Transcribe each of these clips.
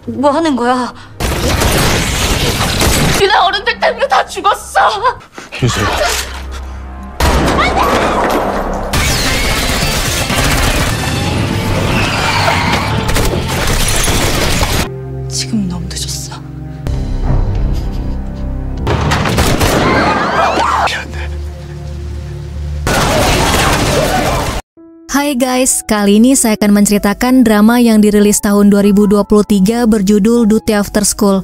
뭐 하는 거야? 니네 어른들 때문에 다 죽었어. 유서야. 지금 너무 늦었어. 미안해. Hai guys, kali ini saya akan menceritakan drama yang dirilis tahun 2023 berjudul Duty After School.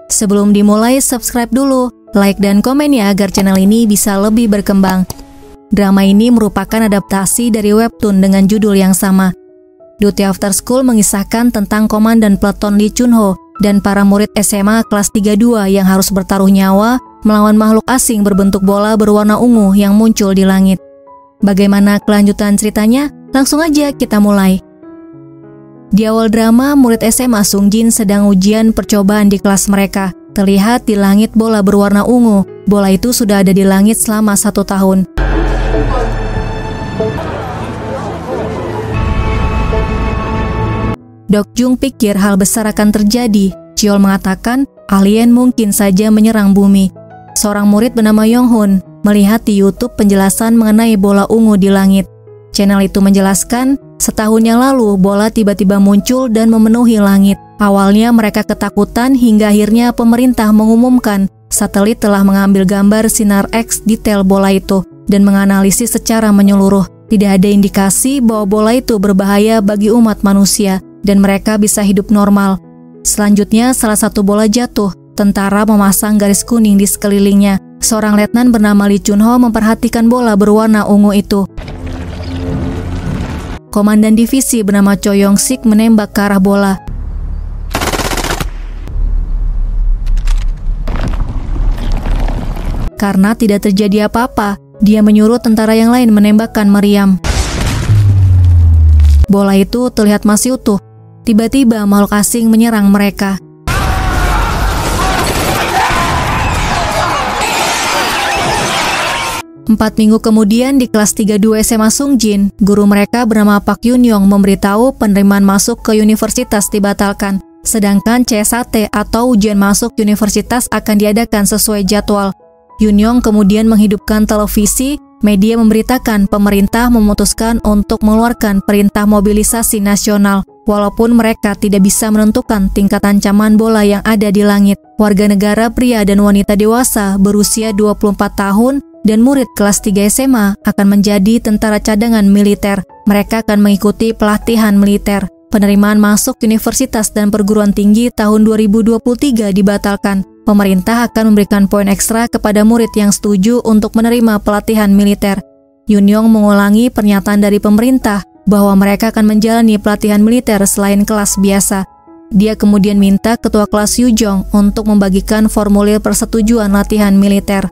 Sebelum dimulai, subscribe dulu, like dan komen ya agar channel ini bisa lebih berkembang. Drama ini merupakan adaptasi dari webtoon dengan judul yang sama. Duty After School mengisahkan tentang komandan peleton Lee Chun-ho dan para murid SMA kelas 32 yang harus bertaruh nyawa melawan makhluk asing berbentuk bola berwarna ungu yang muncul di langit. Bagaimana kelanjutan ceritanya? Langsung aja kita mulai. Di awal drama, murid SMA Sung Jin sedang ujian percobaan di kelas mereka. Terlihat di langit bola berwarna ungu. Bola itu sudah ada di langit selama 1 tahun. Dok Jung pikir hal besar akan terjadi. Cheol mengatakan alien mungkin saja menyerang bumi. Seorang murid bernama Yong Hun melihat di YouTube penjelasan mengenai bola ungu di langit. Channel itu menjelaskan, setahun yang lalu bola tiba-tiba muncul dan memenuhi langit. Awalnya mereka ketakutan hingga akhirnya pemerintah mengumumkan satelit telah mengambil gambar sinar X detail bola itu dan menganalisis secara menyeluruh. Tidak ada indikasi bahwa bola itu berbahaya bagi umat manusia dan mereka bisa hidup normal. Selanjutnya salah satu bola jatuh. Tentara memasang garis kuning di sekelilingnya. Seorang letnan bernama Lee Chun-ho memperhatikan bola berwarna ungu itu. Komandan divisi bernama Cho Yong-sik menembak ke arah bola. Karena tidak terjadi apa-apa, dia menyuruh tentara yang lain menembakkan meriam. Bola itu terlihat masih utuh. Tiba-tiba makhluk asing menyerang mereka. 4 minggu kemudian di kelas 32 SMA Sung Jin, guru mereka bernama Park Yun Yong memberitahu penerimaan masuk ke universitas dibatalkan. Sedangkan CSAT atau ujian masuk universitas akan diadakan sesuai jadwal. Yun Yong kemudian menghidupkan televisi, media memberitakan pemerintah memutuskan untuk mengeluarkan perintah mobilisasi nasional. Walaupun mereka tidak bisa menentukan tingkat ancaman bola yang ada di langit. Warga negara pria dan wanita dewasa berusia 24 tahun dan murid kelas 3 SMA akan menjadi tentara cadangan militer. Mereka akan mengikuti pelatihan militer. Penerimaan masuk universitas dan perguruan tinggi tahun 2023 dibatalkan. Pemerintah akan memberikan poin ekstra kepada murid yang setuju untuk menerima pelatihan militer. Yun Yong mengulangi pernyataan dari pemerintah bahwa mereka akan menjalani pelatihan militer selain kelas biasa. Dia kemudian minta ketua kelas Yu Jong untuk membagikan formulir persetujuan latihan militer.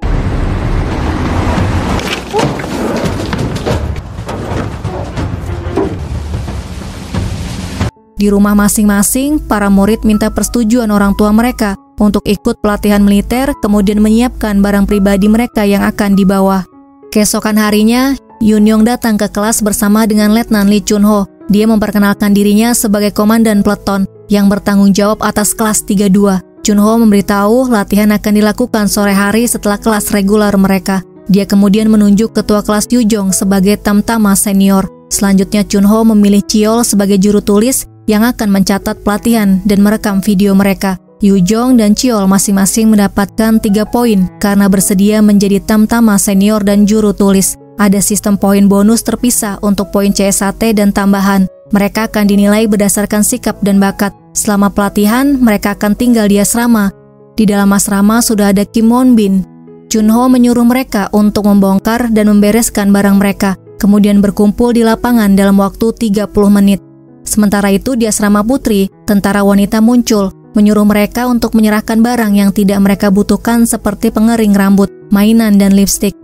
Di rumah masing-masing, para murid minta persetujuan orang tua mereka untuk ikut pelatihan militer, kemudian menyiapkan barang pribadi mereka yang akan dibawa. Keesokan harinya, Yun Yong datang ke kelas bersama dengan Letnan Lee Chun-ho. Dia memperkenalkan dirinya sebagai komandan peleton yang bertanggung jawab atas kelas 32. Chun-ho memberitahu latihan akan dilakukan sore hari setelah kelas reguler mereka. Dia kemudian menunjuk ketua kelas Yu Jong sebagai tamtama senior. Selanjutnya Chun-ho memilih Cheol sebagai juru tulis yang akan mencatat pelatihan dan merekam video mereka. Yu Jong dan Cheol masing-masing mendapatkan 3 poin karena bersedia menjadi tamtama senior dan juru tulis. Ada sistem poin bonus terpisah untuk poin CSAT dan tambahan. Mereka akan dinilai berdasarkan sikap dan bakat. Selama pelatihan, mereka akan tinggal di asrama. Di dalam asrama sudah ada Kim Won Bin. Chun-ho menyuruh mereka untuk membongkar dan membereskan barang mereka, kemudian berkumpul di lapangan dalam waktu 30 menit. Sementara itu di asrama putri, tentara wanita muncul, menyuruh mereka untuk menyerahkan barang yang tidak mereka butuhkan seperti pengering rambut, mainan, dan lipstik.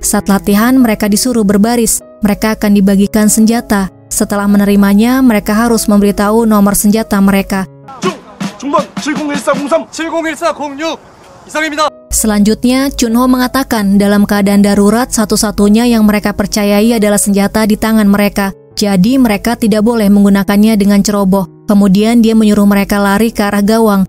Saat latihan, mereka disuruh berbaris. Mereka akan dibagikan senjata. Setelah menerimanya, mereka harus memberitahu nomor senjata mereka. Selanjutnya, Chun-ho mengatakan dalam keadaan darurat satu-satunya yang mereka percayai adalah senjata di tangan mereka. Jadi mereka tidak boleh menggunakannya dengan ceroboh. Kemudian dia menyuruh mereka lari ke arah gawang.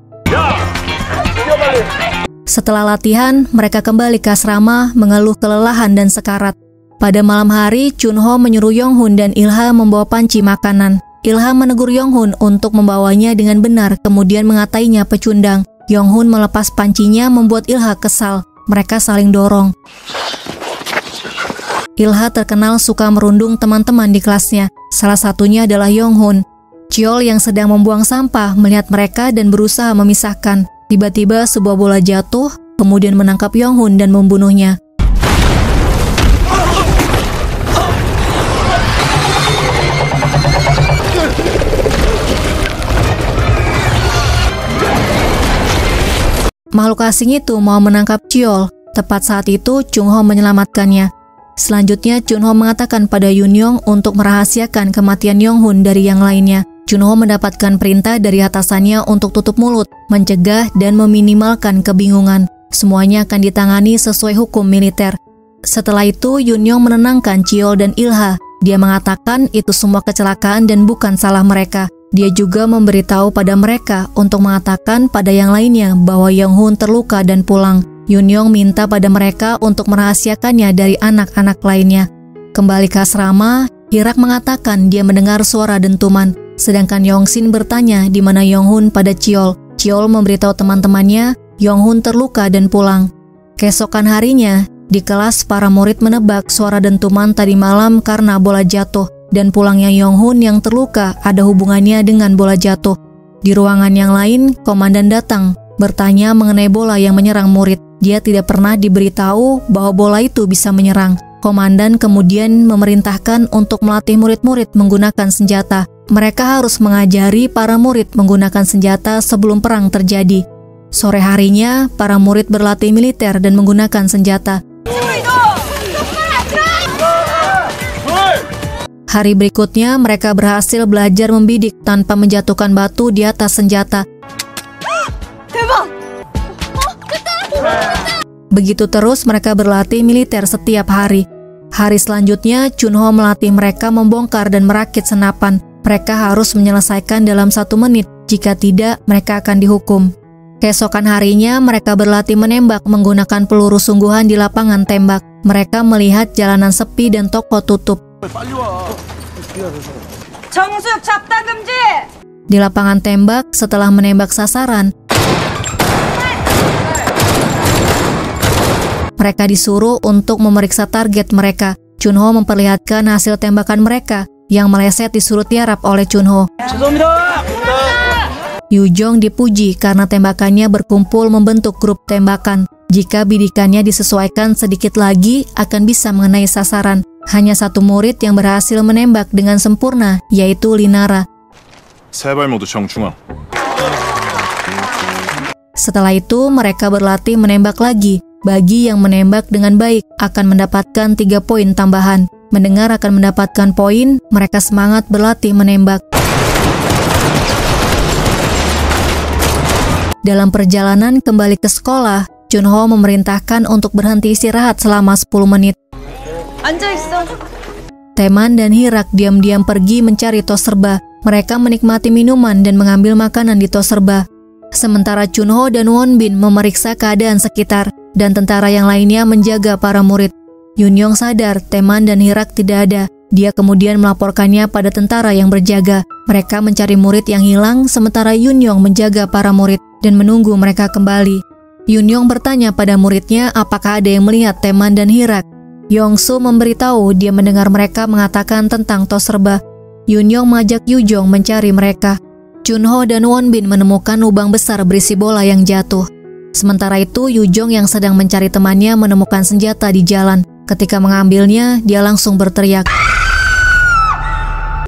Setelah latihan, mereka kembali ke asrama mengeluh kelelahan dan sekarat. Pada malam hari, Chunho menyuruh Yonghun dan Ilha membawa panci makanan. Ilha menegur Yonghun untuk membawanya dengan benar, kemudian mengatainya pecundang. Yonghun melepas pancinya membuat Ilha kesal. Mereka saling dorong. Ilha terkenal suka merundung teman-teman di kelasnya. Salah satunya adalah Yonghun. Cheol yang sedang membuang sampah melihat mereka dan berusaha memisahkan. Tiba-tiba sebuah bola jatuh, kemudian menangkap Yonghun dan membunuhnya. Makhluk asing itu mau menangkap Cheol. Tepat saat itu, Chungho menyelamatkannya. Selanjutnya, Chunho mengatakan pada Yunyong untuk merahasiakan kematian Yonghun dari yang lainnya. Chunho mendapatkan perintah dari atasannya untuk tutup mulut, mencegah dan meminimalkan kebingungan. Semuanya akan ditangani sesuai hukum militer. Setelah itu, Yunyong menenangkan Cheol dan Ilha. Dia mengatakan itu semua kecelakaan dan bukan salah mereka. Dia juga memberitahu pada mereka untuk mengatakan pada yang lainnya bahwa Yonghun terluka dan pulang. Yunyong minta pada mereka untuk merahasiakannya dari anak-anak lainnya. Kembali ke asrama, Hirak mengatakan dia mendengar suara dentuman. Sedangkan Yongsin bertanya di mana Yonghun pada Cheol. Cheol memberitahu teman-temannya Yonghun terluka dan pulang. Keesokan harinya, di kelas para murid menebak suara dentuman tadi malam karena bola jatuh. Dan pulangnya Yonghun yang terluka ada hubungannya dengan bola jatuh. Di ruangan yang lain, komandan datang, bertanya mengenai bola yang menyerang murid. Dia tidak pernah diberitahu bahwa bola itu bisa menyerang. Komandan kemudian memerintahkan untuk melatih murid-murid menggunakan senjata. Mereka harus mengajari para murid menggunakan senjata sebelum perang terjadi. Sore harinya, para murid berlatih militer dan menggunakan senjata. Hari berikutnya, mereka berhasil belajar membidik tanpa menjatuhkan batu di atas senjata. Begitu terus mereka berlatih militer setiap hari. Hari selanjutnya, Chunho melatih mereka membongkar dan merakit senapan. Mereka harus menyelesaikan dalam 1 menit. Jika tidak, mereka akan dihukum. Keesokan harinya, mereka berlatih menembak menggunakan peluru sungguhan di lapangan tembak. Mereka melihat jalanan sepi dan toko tutup. Di lapangan tembak, setelah menembak sasaran, mereka disuruh untuk memeriksa target mereka. Chunho memperlihatkan hasil tembakan mereka yang meleset disuruh tiarap oleh Chunho. Yujong dipuji karena tembakannya berkumpul membentuk grup tembakan. Jika bidikannya disesuaikan sedikit lagi, akan bisa mengenai sasaran. Hanya 1 murid yang berhasil menembak dengan sempurna, yaitu Linara. Setelah itu, mereka berlatih menembak lagi. Bagi yang menembak dengan baik, akan mendapatkan 3 poin tambahan. Mendengar akan mendapatkan poin, mereka semangat berlatih menembak. Dalam perjalanan kembali ke sekolah, Chunho memerintahkan untuk berhenti istirahat selama 10 menit. Teman dan Hirak diam-diam pergi mencari tos serba. Mereka menikmati minuman dan mengambil makanan di tos serba. Sementara Chunho dan Wonbin memeriksa keadaan sekitar, dan tentara yang lainnya menjaga para murid. Yunyong sadar Teman dan Hirak tidak ada. Dia kemudian melaporkannya pada tentara yang berjaga. Mereka mencari murid yang hilang, sementara Yunyong menjaga para murid dan menunggu mereka kembali. Yunyong bertanya pada muridnya apakah ada yang melihat Teman dan Hirak. Yongsu memberitahu dia mendengar mereka mengatakan tentang tos serba. Yunyong mengajak Yujong mencari mereka. Chunho dan Wonbin menemukan lubang besar berisi bola yang jatuh. Sementara itu, Yujong yang sedang mencari temannya menemukan senjata di jalan. Ketika mengambilnya, dia langsung berteriak.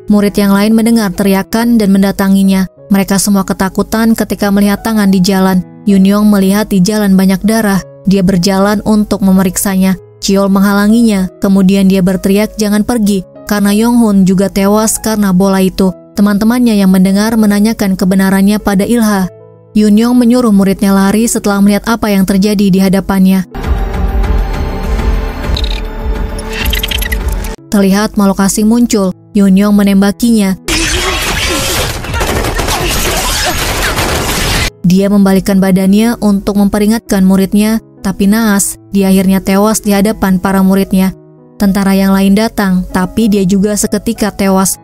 Murid yang lain mendengar teriakan dan mendatanginya. Mereka semua ketakutan ketika melihat tangan di jalan. Yunyong melihat di jalan banyak darah. Dia berjalan untuk memeriksanya. Cheol menghalanginya, kemudian dia berteriak jangan pergi, karena Yonghun juga tewas karena bola itu. Teman-temannya yang mendengar menanyakan kebenarannya pada Ilha. Yunyong menyuruh muridnya lari setelah melihat apa yang terjadi di hadapannya. Terlihat makhluk asing muncul. Yunyong menembakinya. Dia membalikkan badannya untuk memperingatkan muridnya, tapi naas, dia akhirnya tewas di hadapan para muridnya. Tentara yang lain datang, tapi dia juga seketika tewas.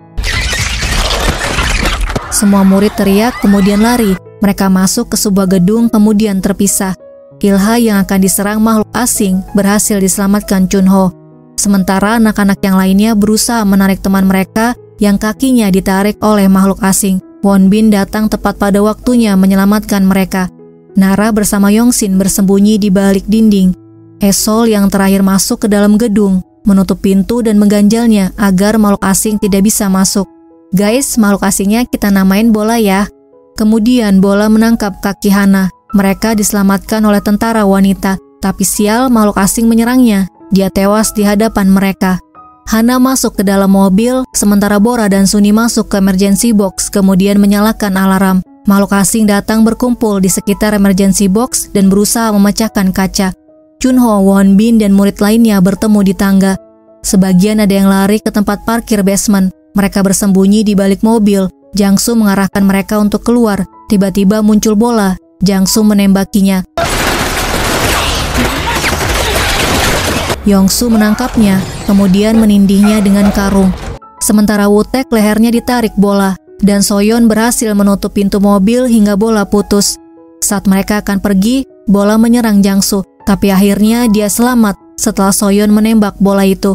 Semua murid teriak kemudian lari. Mereka masuk ke sebuah gedung kemudian terpisah. Ilha yang akan diserang makhluk asing berhasil diselamatkan Chunho. Sementara anak-anak yang lainnya berusaha menarik teman mereka yang kakinya ditarik oleh makhluk asing. Wonbin datang tepat pada waktunya menyelamatkan mereka. Nara bersama Yongsin bersembunyi di balik dinding. Esol yang terakhir masuk ke dalam gedung, menutup pintu dan mengganjalnya agar makhluk asing tidak bisa masuk. Guys, makhluk asingnya kita namain Bola ya. Kemudian Bola menangkap kaki Hana. Mereka diselamatkan oleh tentara wanita, tapi sial makhluk asing menyerangnya. Dia tewas di hadapan mereka. Hana masuk ke dalam mobil, sementara Bora dan Suni masuk ke emergency box kemudian menyalakan alarm. Makhluk asing datang berkumpul di sekitar emergency box dan berusaha memecahkan kaca. Chunho, Wonbin, dan murid lainnya bertemu di tangga. Sebagian ada yang lari ke tempat parkir basement. Mereka bersembunyi di balik mobil. Jangsu mengarahkan mereka untuk keluar. Tiba-tiba muncul Bola. Jangsu menembakinya. Yongsu menangkapnya, kemudian menindihnya dengan karung. Sementara Wutek lehernya ditarik Bola, dan Soyeon berhasil menutup pintu mobil hingga Bola putus. Saat mereka akan pergi, Bola menyerang Jangsu, tapi akhirnya dia selamat setelah Soyeon menembak bola itu.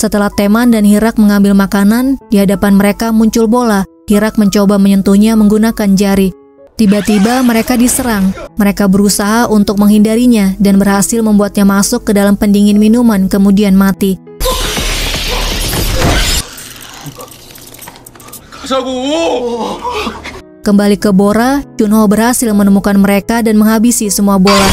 Setelah Taeman dan Hirak mengambil makanan, di hadapan mereka muncul Bola. Hirak mencoba menyentuhnya menggunakan jari. Tiba-tiba mereka diserang. Mereka berusaha untuk menghindarinya dan berhasil membuatnya masuk ke dalam pendingin minuman kemudian mati. Kembali ke Bora, Chunho berhasil menemukan mereka dan menghabisi semua bola.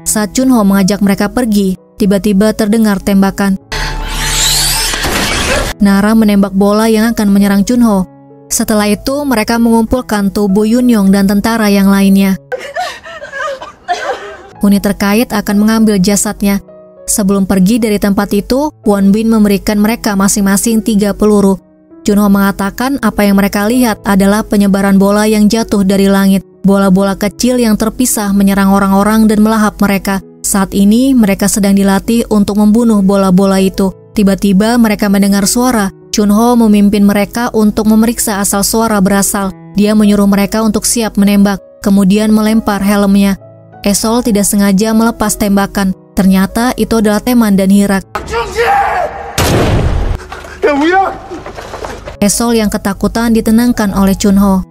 Saat Chunho mengajak mereka pergi, tiba-tiba terdengar tembakan. Nara menembak bola yang akan menyerang Chunho. Setelah itu, mereka mengumpulkan tubuh Yunyong dan tentara yang lainnya. Unit terkait akan mengambil jasadnya. Sebelum pergi dari tempat itu, Wonbin memberikan mereka masing-masing 3 peluru. Chunho mengatakan apa yang mereka lihat adalah penyebaran bola yang jatuh dari langit. Bola-bola kecil yang terpisah menyerang orang-orang dan melahap mereka. Saat ini, mereka sedang dilatih untuk membunuh bola-bola itu. Tiba-tiba mereka mendengar suara. Chunho memimpin mereka untuk memeriksa asal suara berasal. Dia menyuruh mereka untuk siap menembak, kemudian melempar helmnya. Esol tidak sengaja melepas tembakan. Ternyata itu adalah Taeman dan Hirak. Esol yang ketakutan ditenangkan oleh Chunho.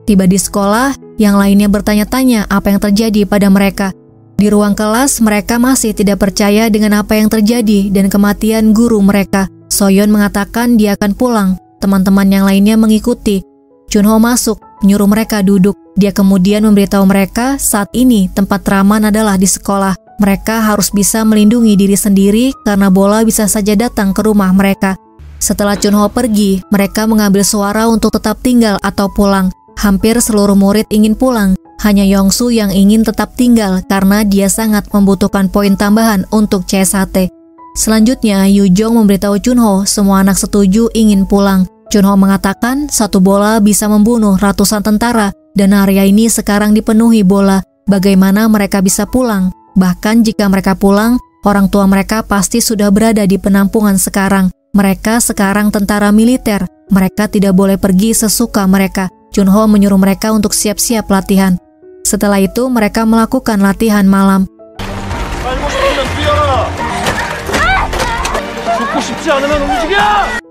Tiba di sekolah, yang lainnya bertanya-tanya apa yang terjadi pada mereka. Di ruang kelas, mereka masih tidak percaya dengan apa yang terjadi dan kematian guru mereka. Soyeon mengatakan dia akan pulang. Teman-teman yang lainnya mengikuti. Chunho masuk, menyuruh mereka duduk. Dia kemudian memberitahu mereka saat ini tempat Raman adalah di sekolah. Mereka harus bisa melindungi diri sendiri karena bola bisa saja datang ke rumah mereka. Setelah Chunho pergi, mereka mengambil suara untuk tetap tinggal atau pulang. Hampir seluruh murid ingin pulang. Hanya Yongsu yang ingin tetap tinggal karena dia sangat membutuhkan poin tambahan untuk CSHT. Selanjutnya, Yujong memberitahu Chunho semua anak setuju ingin pulang. Chunho mengatakan satu bola bisa membunuh ratusan tentara dan area ini sekarang dipenuhi bola. Bagaimana mereka bisa pulang? Bahkan jika mereka pulang, orang tua mereka pasti sudah berada di penampungan sekarang. Mereka sekarang tentara militer. Mereka tidak boleh pergi sesuka mereka. Chunho menyuruh mereka untuk siap-siap latihan. Setelah itu, mereka melakukan latihan malam.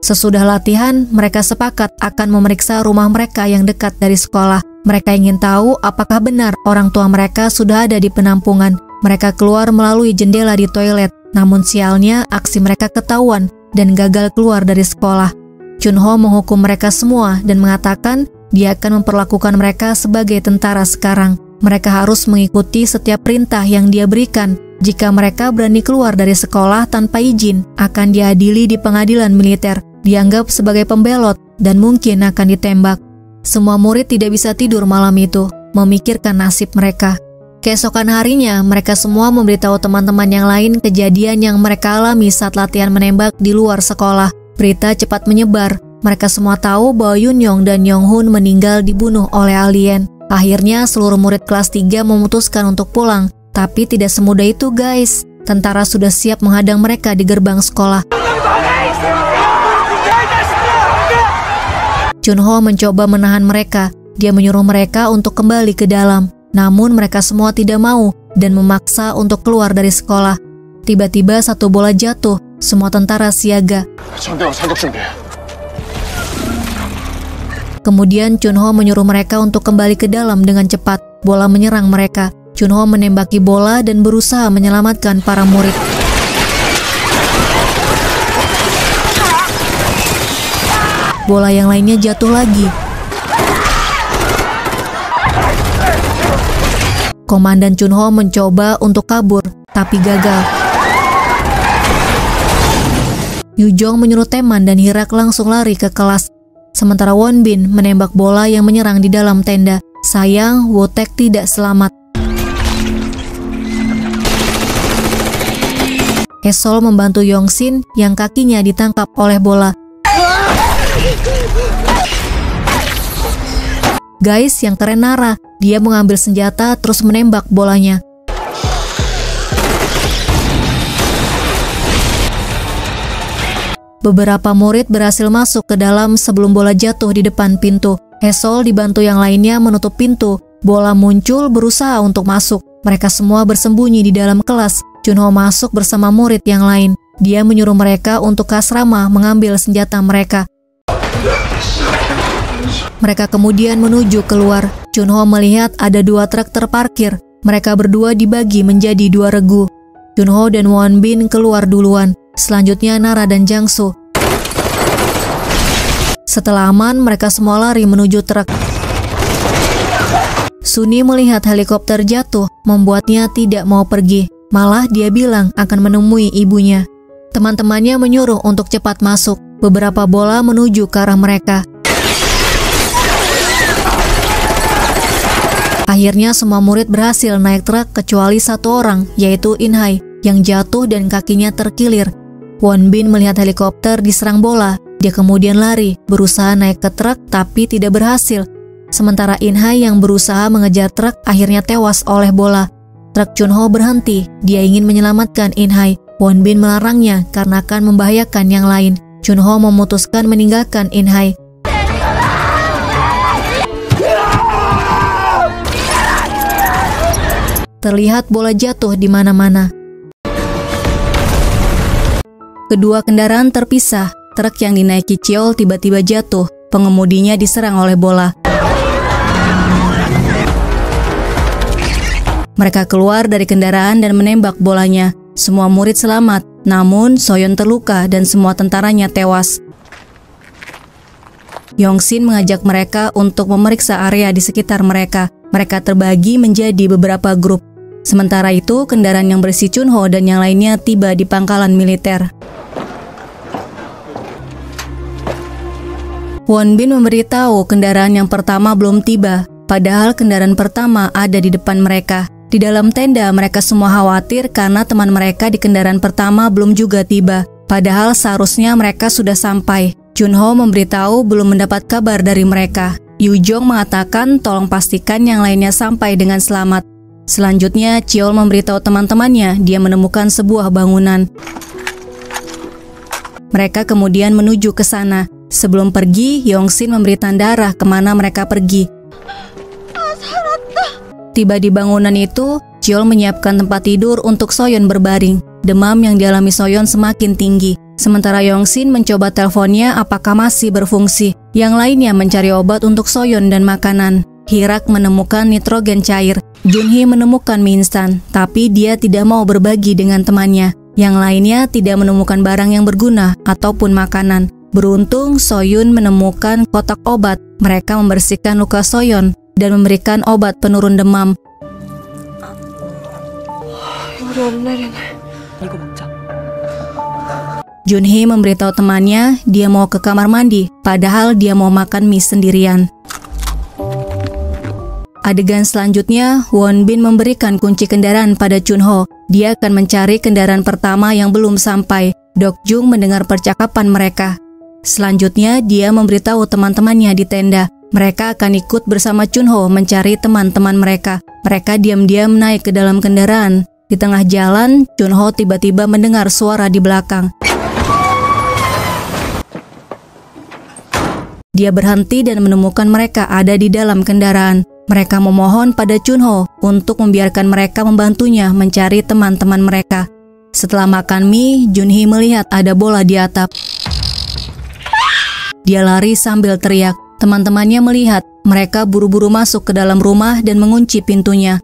Sesudah latihan, mereka sepakat akan memeriksa rumah mereka yang dekat dari sekolah. Mereka ingin tahu apakah benar orang tua mereka sudah ada di penampungan. Mereka keluar melalui jendela di toilet, namun sialnya aksi mereka ketahuan dan gagal keluar dari sekolah. Chunho menghukum mereka semua dan mengatakan dia akan memperlakukan mereka sebagai tentara sekarang. Mereka harus mengikuti setiap perintah yang dia berikan. Jika mereka berani keluar dari sekolah tanpa izin, akan diadili di pengadilan militer, dianggap sebagai pembelot, dan mungkin akan ditembak. Semua murid tidak bisa tidur malam itu, memikirkan nasib mereka. Keesokan harinya, mereka semua memberitahu teman-teman yang lain kejadian yang mereka alami saat latihan menembak di luar sekolah. Berita cepat menyebar. Mereka semua tahu bahwa Yunyong dan Yonghun meninggal dibunuh oleh alien. Akhirnya seluruh murid kelas 3 memutuskan untuk pulang. Tapi tidak semudah itu guys. Tentara sudah siap menghadang mereka di gerbang sekolah. Chunho mencoba menahan mereka. Dia menyuruh mereka untuk kembali ke dalam. Namun mereka semua tidak mau dan memaksa untuk keluar dari sekolah. Tiba-tiba satu bola jatuh. Semua tentara siaga. Kemudian Chunho menyuruh mereka untuk kembali ke dalam dengan cepat. Bola menyerang mereka. Chunho menembaki bola dan berusaha menyelamatkan para murid. Bola yang lainnya jatuh lagi. Komandan Chunho mencoba untuk kabur, tapi gagal. Yujong menyuruh Taeman dan Hirak langsung lari ke kelas. Sementara Wonbin menembak bola yang menyerang di dalam tenda. Sayang, Wotaek tidak selamat. Esol membantu Yongsin yang kakinya ditangkap oleh bola. Guys, yang keren Nara. Dia mengambil senjata terus menembak bolanya. Beberapa murid berhasil masuk ke dalam sebelum bola jatuh di depan pintu. Esol dibantu yang lainnya menutup pintu. Bola muncul berusaha untuk masuk. Mereka semua bersembunyi di dalam kelas. Chunho masuk bersama murid yang lain. Dia menyuruh mereka untuk ke asrama mengambil senjata mereka. Mereka kemudian menuju keluar. Chunho melihat ada 2 truk terparkir. Mereka berdua dibagi menjadi 2 regu. Chunho dan Wonbin keluar duluan. Selanjutnya Nara dan Jangsu. Setelah aman, mereka semua lari menuju truk. Sunni melihat helikopter jatuh, membuatnya tidak mau pergi. Malah dia bilang akan menemui ibunya. Teman-temannya menyuruh untuk cepat masuk. Beberapa bola menuju ke arah mereka. Akhirnya semua murid berhasil naik truk kecuali 1 orang, yaitu Inhai, yang jatuh dan kakinya terkilir. Wonbin melihat helikopter diserang bola. Dia kemudian lari, berusaha naik ke truk tapi tidak berhasil. Sementara Inhai yang berusaha mengejar truk akhirnya tewas oleh bola. Truk Chunho berhenti, dia ingin menyelamatkan Inhai. Wonbin melarangnya karena akan membahayakan yang lain. Chunho memutuskan meninggalkan Inhai. Terlihat bola jatuh di mana-mana. Kedua kendaraan terpisah. Truk yang dinaiki Cheol tiba-tiba jatuh. Pengemudinya diserang oleh bola. Mereka keluar dari kendaraan dan menembak bolanya. Semua murid selamat, namun Soyeon terluka dan semua tentaranya tewas. Yongsin mengajak mereka untuk memeriksa area di sekitar mereka. Mereka terbagi menjadi beberapa grup. Sementara itu, kendaraan yang berisi Chunho dan yang lainnya tiba di pangkalan militer. Wonbin memberitahu kendaraan yang pertama belum tiba, padahal kendaraan pertama ada di depan mereka. Di dalam tenda, mereka semua khawatir karena teman mereka di kendaraan pertama belum juga tiba, padahal seharusnya mereka sudah sampai. Chunho memberitahu belum mendapat kabar dari mereka. Yujong mengatakan tolong pastikan yang lainnya sampai dengan selamat. Selanjutnya, Cheol memberitahu teman-temannya dia menemukan sebuah bangunan. Mereka kemudian menuju ke sana. Sebelum pergi, Yongsin memberi tanda arah kemana mereka pergi. Tiba di bangunan itu, Cheol menyiapkan tempat tidur untuk Soyeon berbaring. Demam yang dialami Soyeon semakin tinggi. Sementara Yongsin mencoba teleponnya apakah masih berfungsi. Yang lainnya mencari obat untuk Soyeon dan makanan. Hirak menemukan nitrogen cair. Junhee menemukan mie instan, tapi dia tidak mau berbagi dengan temannya. Yang lainnya tidak menemukan barang yang berguna ataupun makanan. Beruntung, Soyeon menemukan kotak obat. Mereka membersihkan luka Soyeon dan memberikan obat penurun demam. Junhee memberitahu temannya dia mau ke kamar mandi, padahal dia mau makan mie sendirian. Adegan selanjutnya, Won Bin memberikan kunci kendaraan pada Chunho. Dia akan mencari kendaraan pertama yang belum sampai. Dok Jung mendengar percakapan mereka. Selanjutnya, dia memberitahu teman-temannya di tenda. Mereka akan ikut bersama Chunho mencari teman-teman mereka. Mereka diam-diam naik ke dalam kendaraan. Di tengah jalan, Chunho tiba-tiba mendengar suara di belakang. Dia berhenti dan menemukan mereka ada di dalam kendaraan. Mereka memohon pada Chunho untuk membiarkan mereka membantunya mencari teman-teman mereka. Setelah makan mie, Junhee melihat ada bola di atap. Dia lari sambil teriak. Teman-temannya melihat. Mereka buru-buru masuk ke dalam rumah dan mengunci pintunya.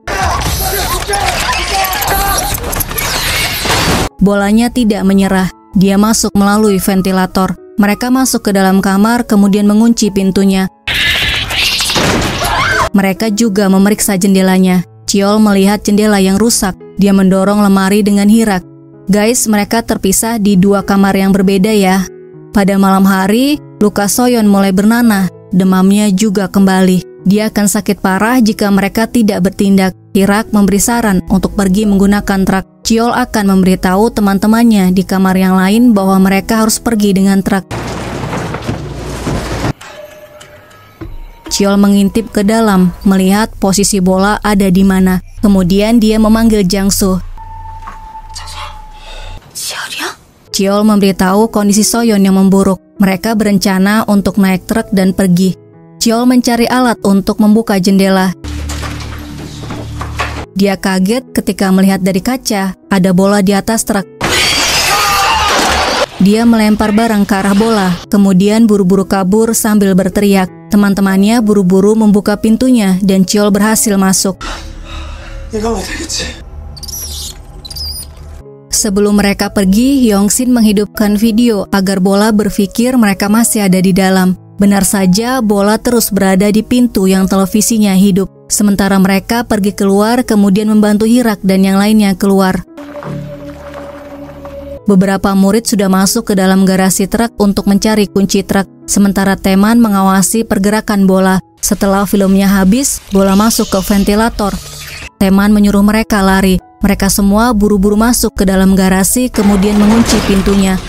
Bolanya tidak menyerah. Dia masuk melalui ventilator. Mereka masuk ke dalam kamar kemudian mengunci pintunya. Mereka juga memeriksa jendelanya. Cheol melihat jendela yang rusak. Dia mendorong lemari dengan Hirak. Guys, mereka terpisah di 2 kamar yang berbeda ya. Pada malam hari, luka Soyeon mulai bernanah. Demamnya juga kembali. Dia akan sakit parah jika mereka tidak bertindak. Hirak memberi saran untuk pergi menggunakan truk. Cheol akan memberitahu teman-temannya di kamar yang lain bahwa mereka harus pergi dengan truk. Cheol mengintip ke dalam, melihat posisi bola ada di mana. Kemudian dia memanggil Jang-soo. Cheol memberitahu kondisi Soyeon yang memburuk. Mereka berencana untuk naik truk dan pergi. Cheol mencari alat untuk membuka jendela. Dia kaget ketika melihat dari kaca ada bola di atas truk. Dia melempar barang ke arah bola, kemudian buru-buru kabur sambil berteriak. Teman-temannya buru-buru membuka pintunya dan Cheol berhasil masuk. Sebelum mereka pergi, Yong-shin menghidupkan video agar bola berpikir mereka masih ada di dalam. Benar saja, bola terus berada di pintu yang televisinya hidup. Sementara mereka pergi keluar, kemudian membantu Hirak dan yang lainnya keluar. Beberapa murid sudah masuk ke dalam garasi truk untuk mencari kunci truk, sementara Taeman mengawasi pergerakan bola. Setelah filmnya habis, bola masuk ke ventilator. Taeman menyuruh mereka lari. Mereka semua buru-buru masuk ke dalam garasi, kemudian mengunci pintunya.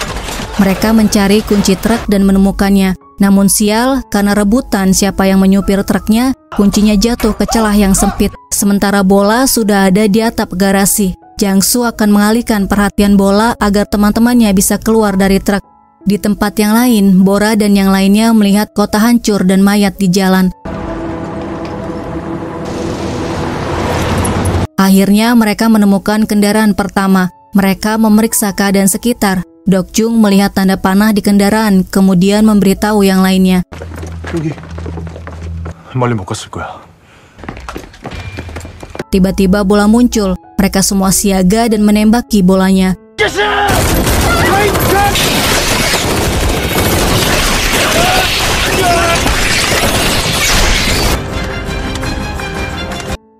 Mereka mencari kunci truk dan menemukannya. Namun sial, karena rebutan siapa yang menyupir truknya, kuncinya jatuh ke celah yang sempit. Sementara bola sudah ada di atap garasi. Jang-soo akan mengalihkan perhatian bola agar teman-temannya bisa keluar dari truk. Di tempat yang lain, Bora dan yang lainnya melihat kota hancur dan mayat di jalan. Akhirnya mereka menemukan kendaraan pertama. Mereka memeriksa keadaan sekitar. Dok Jung melihat tanda panah di kendaraan, kemudian memberitahu yang lainnya. 여기 멀리 못 갔을 거야. Tiba-tiba bola muncul. Mereka semua siaga dan menembaki bolanya.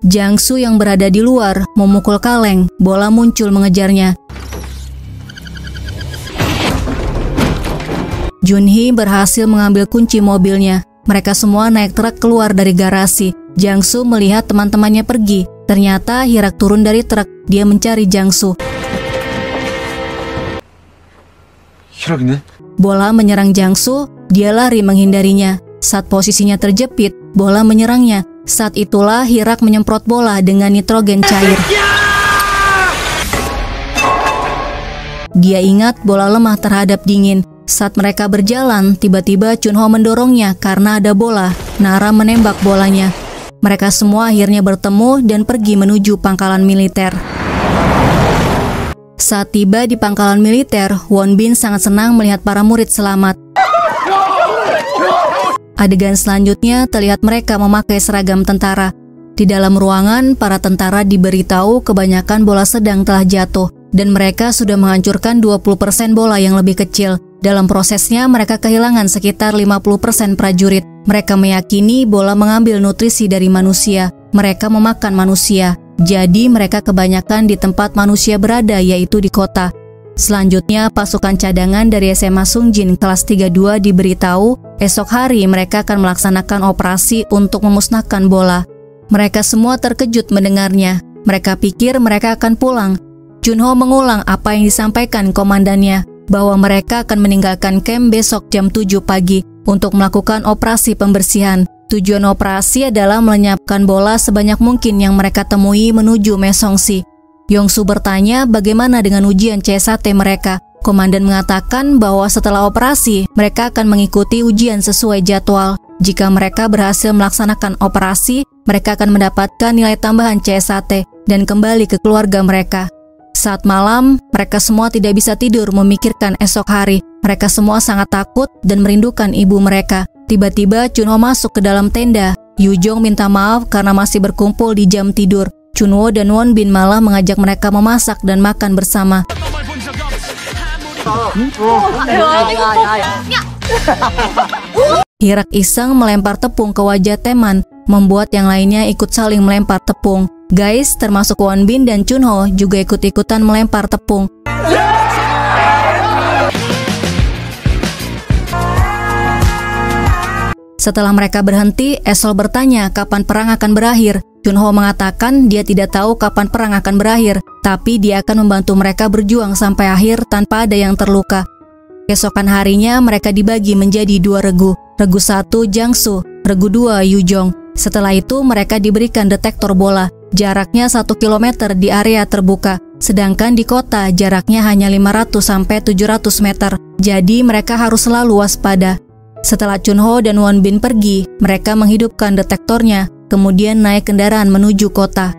Jang-soo yang berada di luar memukul kaleng. Bola muncul mengejarnya. Junhee berhasil mengambil kunci mobilnya. Mereka semua naik truk keluar dari garasi. Jang-soo melihat teman-temannya pergi. Ternyata Hirak turun dari truk. Dia mencari Jang-soo. 히락이네? Bola menyerang Jang-soo. Dia lari menghindarinya. Saat posisinya terjepit, bola menyerangnya. Saat itulah Hirak menyemprot bola dengan nitrogen cair. Dia ingat bola lemah terhadap dingin. Saat mereka berjalan, tiba-tiba Chunho mendorongnya karena ada bola. Nara menembak bolanya. Mereka semua akhirnya bertemu dan pergi menuju pangkalan militer. Saat tiba di pangkalan militer, Won Bin sangat senang melihat para murid selamat. Adegan selanjutnya terlihat mereka memakai seragam tentara. Di dalam ruangan, para tentara diberitahu kebanyakan bola sedang telah jatuh dan mereka sudah menghancurkan 20% bola yang lebih kecil. Dalam prosesnya, mereka kehilangan sekitar 50% prajurit. Mereka meyakini bola mengambil nutrisi dari manusia. Mereka memakan manusia. Jadi mereka kebanyakan di tempat manusia berada, yaitu di kota. Selanjutnya, pasukan cadangan dari SMA Sungjin kelas 32 diberitahu esok hari mereka akan melaksanakan operasi untuk memusnahkan bola. Mereka semua terkejut mendengarnya. Mereka pikir mereka akan pulang. Junho mengulang apa yang disampaikan komandannya, bahwa mereka akan meninggalkan camp besok jam 7 pagi untuk melakukan operasi pembersihan. Tujuan operasi adalah melenyapkan bola sebanyak mungkin yang mereka temui menuju Mesongsi. Yongsu bertanya bagaimana dengan ujian C1 mereka. Komandan mengatakan bahwa setelah operasi, mereka akan mengikuti ujian sesuai jadwal. Jika mereka berhasil melaksanakan operasi, mereka akan mendapatkan nilai tambahan C1 dan kembali ke keluarga mereka. Saat malam, mereka semua tidak bisa tidur memikirkan esok hari. Mereka semua sangat takut dan merindukan ibu mereka. Tiba-tiba Chunho masuk ke dalam tenda. Yujong minta maaf karena masih berkumpul di jam tidur. Chunho dan Wonbin malah mengajak mereka memasak dan makan bersama. Hirak iseng melempar tepung ke wajah Taeman, membuat yang lainnya ikut saling melempar tepung. Guys, termasuk Wonbin dan Chunho juga ikut-ikutan melempar tepung. Setelah mereka berhenti, Esol bertanya kapan perang akan berakhir. Chunho mengatakan dia tidak tahu kapan perang akan berakhir, tapi dia akan membantu mereka berjuang sampai akhir tanpa ada yang terluka. Keesokan harinya mereka dibagi menjadi 2 regu. Regu 1 Jiangsu, regu 2 Yujong. Setelah itu mereka diberikan detektor bola. Jaraknya 1 km di area terbuka, sedangkan di kota jaraknya hanya 500-700 meter. Jadi mereka harus selalu waspada. Setelah Chunho dan Wonbin pergi, mereka menghidupkan detektornya, kemudian naik kendaraan menuju kota.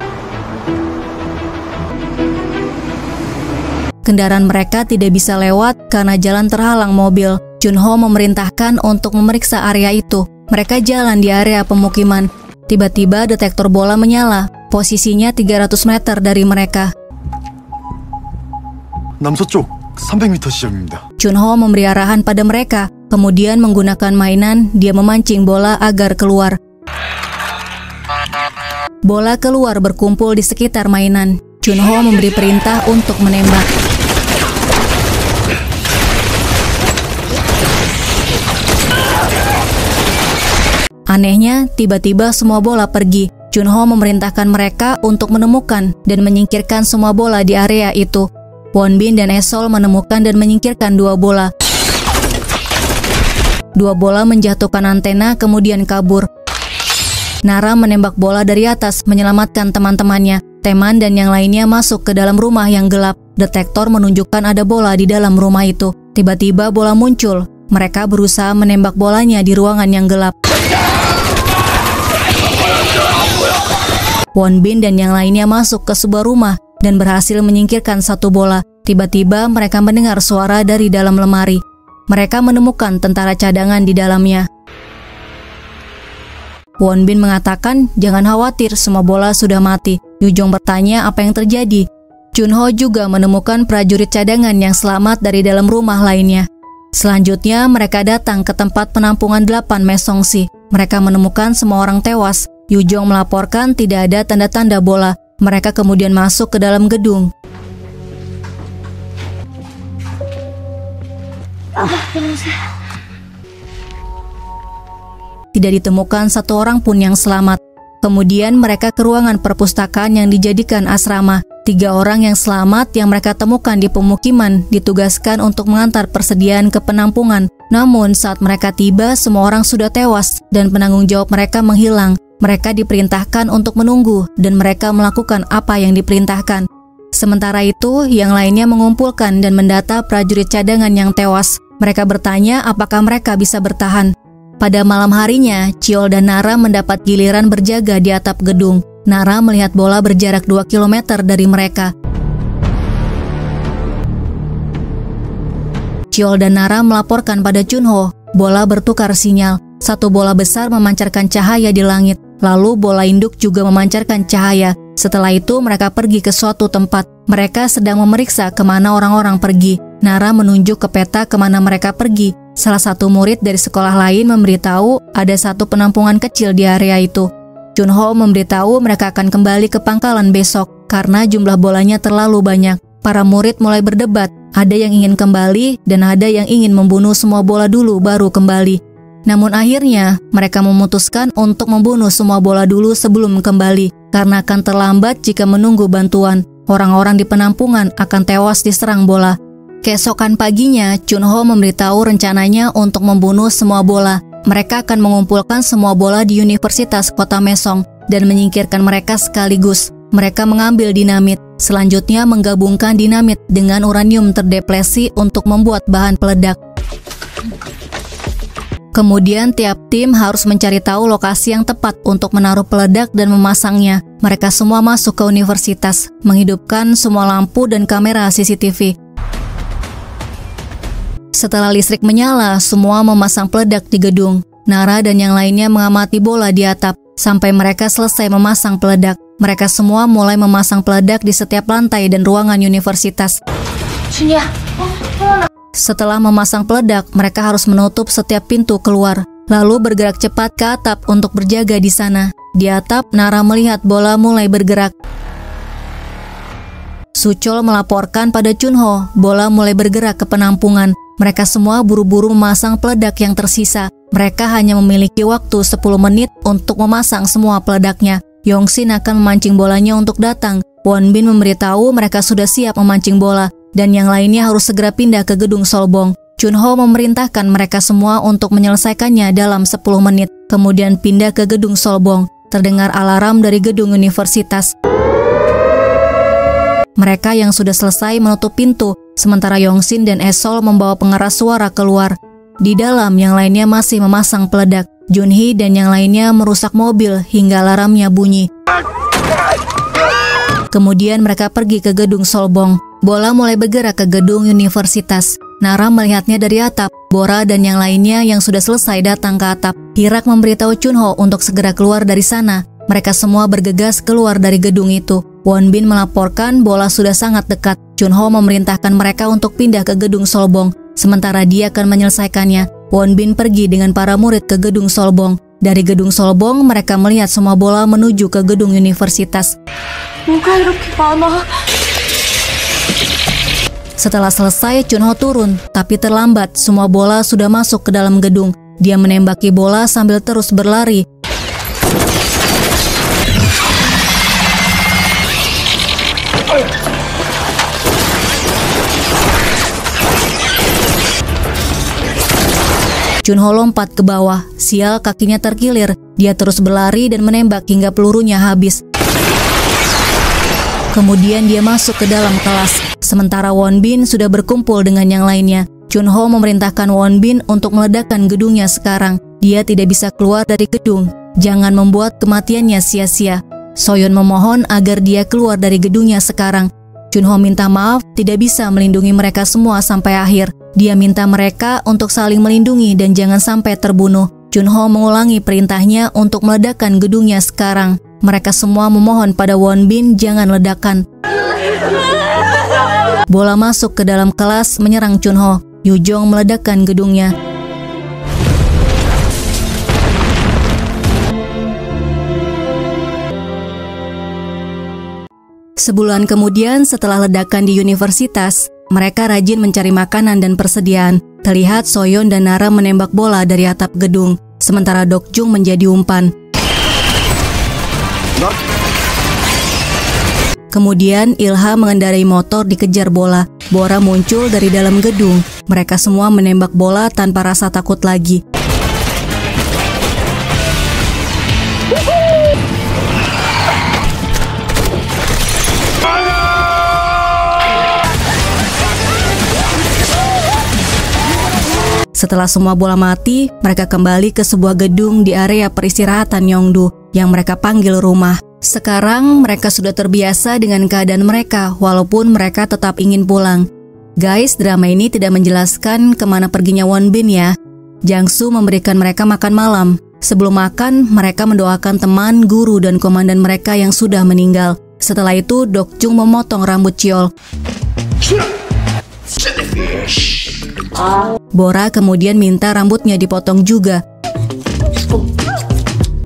Kendaraan mereka tidak bisa lewat karena jalan terhalang mobil. Chunho memerintahkan untuk memeriksa area itu. Mereka jalan di area pemukiman. Tiba-tiba detektor bola menyala. Posisinya 300 meter dari mereka. 남서쪽 300m 지점입니다. Chunho memberi arahan pada mereka. Kemudian menggunakan mainan, dia memancing bola agar keluar. Bola keluar berkumpul di sekitar mainan. Chunho memberi perintah untuk menembak. Anehnya, tiba-tiba semua bola pergi. Chunho memerintahkan mereka untuk menemukan dan menyingkirkan semua bola di area itu. Wonbin dan Esol menemukan dan menyingkirkan 2 bola. 2 bola menjatuhkan antena kemudian kabur. Nara menembak bola dari atas menyelamatkan teman-temannya. Taeman dan yang lainnya masuk ke dalam rumah yang gelap. Detektor menunjukkan ada bola di dalam rumah itu. Tiba-tiba bola muncul. Mereka berusaha menembak bolanya di ruangan yang gelap. Wonbin dan yang lainnya masuk ke sebuah rumah dan berhasil menyingkirkan 1 bola. Tiba-tiba mereka mendengar suara dari dalam lemari. Mereka menemukan tentara cadangan di dalamnya. Wonbin mengatakan, jangan khawatir, semua bola sudah mati. Yujong bertanya apa yang terjadi. Chunho juga menemukan prajurit cadangan yang selamat dari dalam rumah lainnya. Selanjutnya, mereka datang ke tempat penampungan 8 Mesongsi. Mereka menemukan semua orang tewas. Yujong melaporkan tidak ada tanda-tanda bola. Mereka kemudian masuk ke dalam gedung. Tidak ditemukan 1 orang pun yang selamat. Kemudian mereka ke ruangan perpustakaan yang dijadikan asrama. 3 orang yang selamat yang mereka temukan di pemukiman ditugaskan untuk mengantar persediaan ke penampungan. Namun saat mereka tiba, semua orang sudah tewas dan penanggung jawab mereka menghilang. Mereka diperintahkan untuk menunggu dan mereka melakukan apa yang diperintahkan. Sementara itu, yang lainnya mengumpulkan dan mendata prajurit cadangan yang tewas. Mereka bertanya apakah mereka bisa bertahan. Pada malam harinya, Chiol dan Nara mendapat giliran berjaga di atap gedung. Nara melihat bola berjarak 2 km dari mereka. Chiol dan Nara melaporkan pada Chunho. Bola bertukar sinyal. 1 bola besar memancarkan cahaya di langit. Lalu bola induk juga memancarkan cahaya. Setelah itu mereka pergi ke suatu tempat. Mereka sedang memeriksa kemana orang-orang pergi. Nara menunjuk ke peta kemana mereka pergi. Salah satu murid dari sekolah lain memberitahu ada 1 penampungan kecil di area itu. Chunho memberitahu mereka akan kembali ke pangkalan besok karena jumlah bolanya terlalu banyak. Para murid mulai berdebat. Ada yang ingin kembali dan ada yang ingin membunuh semua bola dulu baru kembali. Namun akhirnya mereka memutuskan untuk membunuh semua bola dulu sebelum kembali, karena akan terlambat jika menunggu bantuan. Orang-orang di penampungan akan tewas diserang bola. Keesokan paginya, Chunho memberitahu rencananya untuk membunuh semua bola. Mereka akan mengumpulkan semua bola di Universitas Kota Mesong dan menyingkirkan mereka sekaligus. Mereka mengambil dinamit, selanjutnya menggabungkan dinamit dengan uranium terdeplesi untuk membuat bahan peledak. Kemudian tiap tim harus mencari tahu lokasi yang tepat untuk menaruh peledak dan memasangnya. Mereka semua masuk ke universitas, menghidupkan semua lampu dan kamera CCTV. Setelah listrik menyala, semua memasang peledak di gedung. Nara dan yang lainnya mengamati bola di atap sampai mereka selesai memasang peledak. Mereka semua mulai memasang peledak di setiap lantai dan ruangan universitas. Setelah memasang peledak, mereka harus menutup setiap pintu keluar, lalu bergerak cepat ke atap untuk berjaga di sana. Di atap, Nara melihat bola mulai bergerak. Suchol melaporkan pada Chunho, bola mulai bergerak ke penampungan. Mereka semua buru-buru memasang peledak yang tersisa. Mereka hanya memiliki waktu 10 menit untuk memasang semua peledaknya. Yongsin akan memancing bolanya untuk datang. Wonbin memberitahu mereka sudah siap memancing bola, dan yang lainnya harus segera pindah ke gedung Solbong. Chunho memerintahkan mereka semua untuk menyelesaikannya dalam 10 menit, kemudian pindah ke gedung Solbong. Terdengar alarm dari gedung universitas. Mereka yang sudah selesai menutup pintu, sementara Yongsin dan Esol membawa pengeras suara keluar. Di dalam, yang lainnya masih memasang peledak. Junhee dan yang lainnya merusak mobil hingga alarmnya bunyi. Kemudian mereka pergi ke gedung Solbong. Bola mulai bergerak ke gedung universitas. Nara melihatnya dari atap. Bora dan yang lainnya yang sudah selesai datang ke atap. Hirak memberitahu Chunho untuk segera keluar dari sana. Mereka semua bergegas keluar dari gedung itu. Wonbin melaporkan bola sudah sangat dekat. Chunho memerintahkan mereka untuk pindah ke gedung Solbong, sementara dia akan menyelesaikannya. Wonbin pergi dengan para murid ke gedung Solbong. Dari gedung Solbong, mereka melihat semua bola menuju ke gedung universitas. Setelah selesai, Chunho turun, tapi terlambat. Semua bola sudah masuk ke dalam gedung. Dia menembaki bola sambil terus berlari. Chunho lompat ke bawah. Sial, kakinya terkilir. Dia terus berlari dan menembak hingga pelurunya habis. Kemudian dia masuk ke dalam kelas. Sementara Wonbin sudah berkumpul dengan yang lainnya. Chunho memerintahkan Wonbin untuk meledakkan gedungnya sekarang. Dia tidak bisa keluar dari gedung. Jangan membuat kematiannya sia-sia. Soyeon memohon agar dia keluar dari gedungnya sekarang. Chunho minta maaf tidak bisa melindungi mereka semua sampai akhir. Dia minta mereka untuk saling melindungi dan jangan sampai terbunuh. Chunho mengulangi perintahnya untuk meledakkan gedungnya sekarang. Mereka semua memohon pada Wonbin jangan ledakan. Bola masuk ke dalam kelas menyerang Chunho. Yujong meledakkan gedungnya. Sebulan kemudian setelah ledakan di universitas, mereka rajin mencari makanan dan persediaan. Terlihat Soyeon dan Nara menembak bola dari atap gedung, sementara Dokjung menjadi umpan. Kemudian Ilha mengendarai motor dikejar bola. Bora muncul dari dalam gedung. Mereka semua menembak bola tanpa rasa takut lagi. Setelah semua bola mati, mereka kembali ke sebuah gedung di area peristirahatan Yongdu yang mereka panggil rumah. Sekarang mereka sudah terbiasa dengan keadaan mereka, walaupun mereka tetap ingin pulang. Guys, drama ini tidak menjelaskan kemana perginya Wonbin ya. Jangsu memberikan mereka makan malam. Sebelum makan, mereka mendoakan teman, guru, dan komandan mereka yang sudah meninggal. Setelah itu, Dokjung memotong rambut Cheol. Bora kemudian minta rambutnya dipotong juga.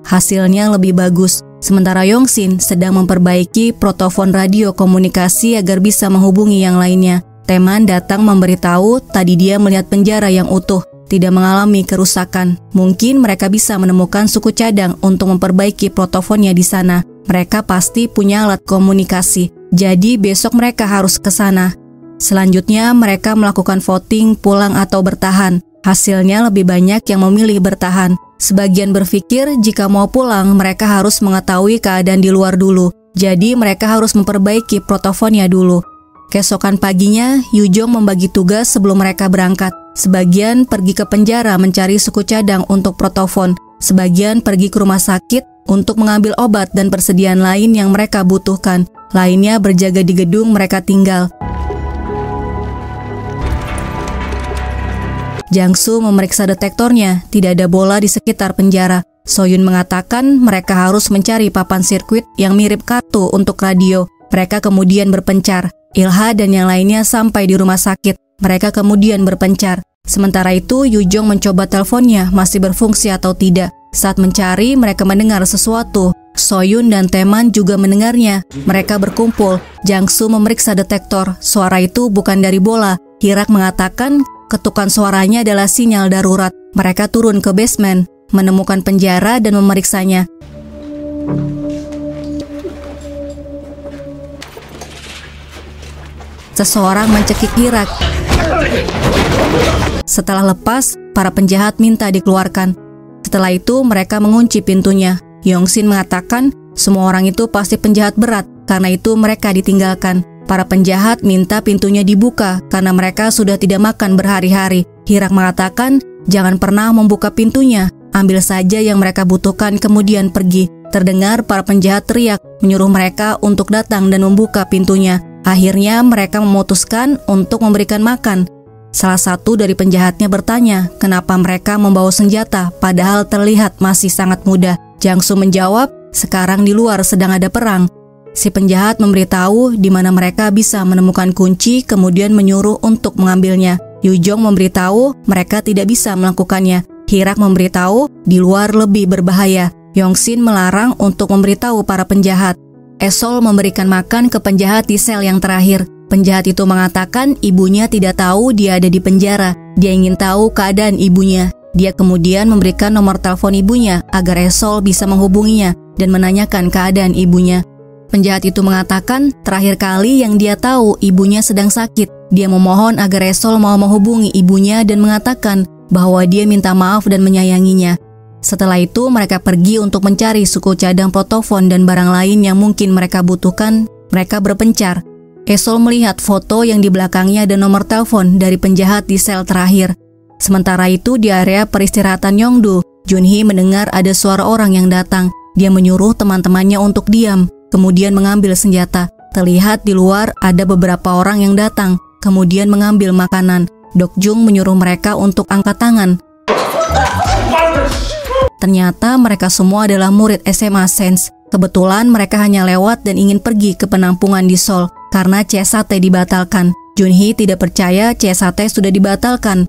Hasilnya lebih bagus. Sementara Yongsin sedang memperbaiki protofon radio komunikasi agar bisa menghubungi yang lainnya. Teman datang memberitahu tadi dia melihat penjara yang utuh. tidak mengalami kerusakan. Mungkin mereka bisa menemukan suku cadang untuk memperbaiki protofonnya di sana. Mereka pasti punya alat komunikasi. Jadi besok mereka harus ke sana. Selanjutnya mereka melakukan voting pulang atau bertahan. Hasilnya lebih banyak yang memilih bertahan. Sebagian berpikir jika mau pulang mereka harus mengetahui keadaan di luar dulu. Jadi mereka harus memperbaiki protofonnya dulu. Keesokan paginya, Yujong membagi tugas sebelum mereka berangkat. Sebagian pergi ke penjara mencari suku cadang untuk protofon. Sebagian pergi ke rumah sakit untuk mengambil obat dan persediaan lain yang mereka butuhkan. Lainnya berjaga di gedung mereka tinggal. Jangsu memeriksa detektornya, tidak ada bola di sekitar penjara. Soyun mengatakan mereka harus mencari papan sirkuit yang mirip kartu untuk radio. Mereka kemudian berpencar. Ilha dan yang lainnya sampai di rumah sakit. Mereka kemudian berpencar. Sementara itu, Yujong mencoba teleponnya masih berfungsi atau tidak. Saat mencari, mereka mendengar sesuatu. Soyun dan Taeman juga mendengarnya. Mereka berkumpul. Jangsu memeriksa detektor. Suara itu bukan dari bola. Hirak mengatakan ketukan suaranya adalah sinyal darurat. Mereka turun ke basement, menemukan penjara dan memeriksanya. Seseorang mencekik Hirak. Setelah lepas, para penjahat minta dikeluarkan. Setelah itu, mereka mengunci pintunya. Yongsin mengatakan, semua orang itu pasti penjahat berat, karena itu mereka ditinggalkan. Para penjahat minta pintunya dibuka, karena mereka sudah tidak makan berhari-hari. Hirak mengatakan, jangan pernah membuka pintunya, ambil saja yang mereka butuhkan kemudian pergi. Terdengar para penjahat teriak, menyuruh mereka untuk datang dan membuka pintunya. Akhirnya mereka memutuskan untuk memberikan makan. Salah satu dari penjahatnya bertanya, kenapa mereka membawa senjata padahal terlihat masih sangat muda. Jangsu menjawab, sekarang di luar sedang ada perang. Si penjahat memberitahu di mana mereka bisa menemukan kunci, kemudian menyuruh untuk mengambilnya. Yujong memberitahu mereka tidak bisa melakukannya. Hirak memberitahu di luar lebih berbahaya. Yongsin melarang untuk memberitahu para penjahat. Esol memberikan makan ke penjahat di sel yang terakhir. Penjahat itu mengatakan ibunya tidak tahu dia ada di penjara. Dia ingin tahu keadaan ibunya. Dia kemudian memberikan nomor telepon ibunya agar Esol bisa menghubunginya dan menanyakan keadaan ibunya. Penjahat itu mengatakan terakhir kali yang dia tahu ibunya sedang sakit. Dia memohon agar Esol mau menghubungi ibunya dan mengatakan bahwa dia minta maaf dan menyayanginya. Setelah itu mereka pergi untuk mencari suku cadang protofon dan barang lain yang mungkin mereka butuhkan. Mereka berpencar. Esol melihat foto yang di belakangnya ada nomor telepon dari penjahat di sel terakhir. Sementara itu di area peristirahatan Yongdu, Junhee mendengar ada suara orang yang datang. Dia menyuruh teman-temannya untuk diam, kemudian mengambil senjata. Terlihat di luar ada beberapa orang yang datang, kemudian mengambil makanan. Dokjung menyuruh mereka untuk angkat tangan. Ternyata mereka semua adalah murid SMA Sense. Kebetulan mereka hanya lewat dan ingin pergi ke penampungan di Seoul karena CSAT dibatalkan. Junhee tidak percaya CSAT sudah dibatalkan.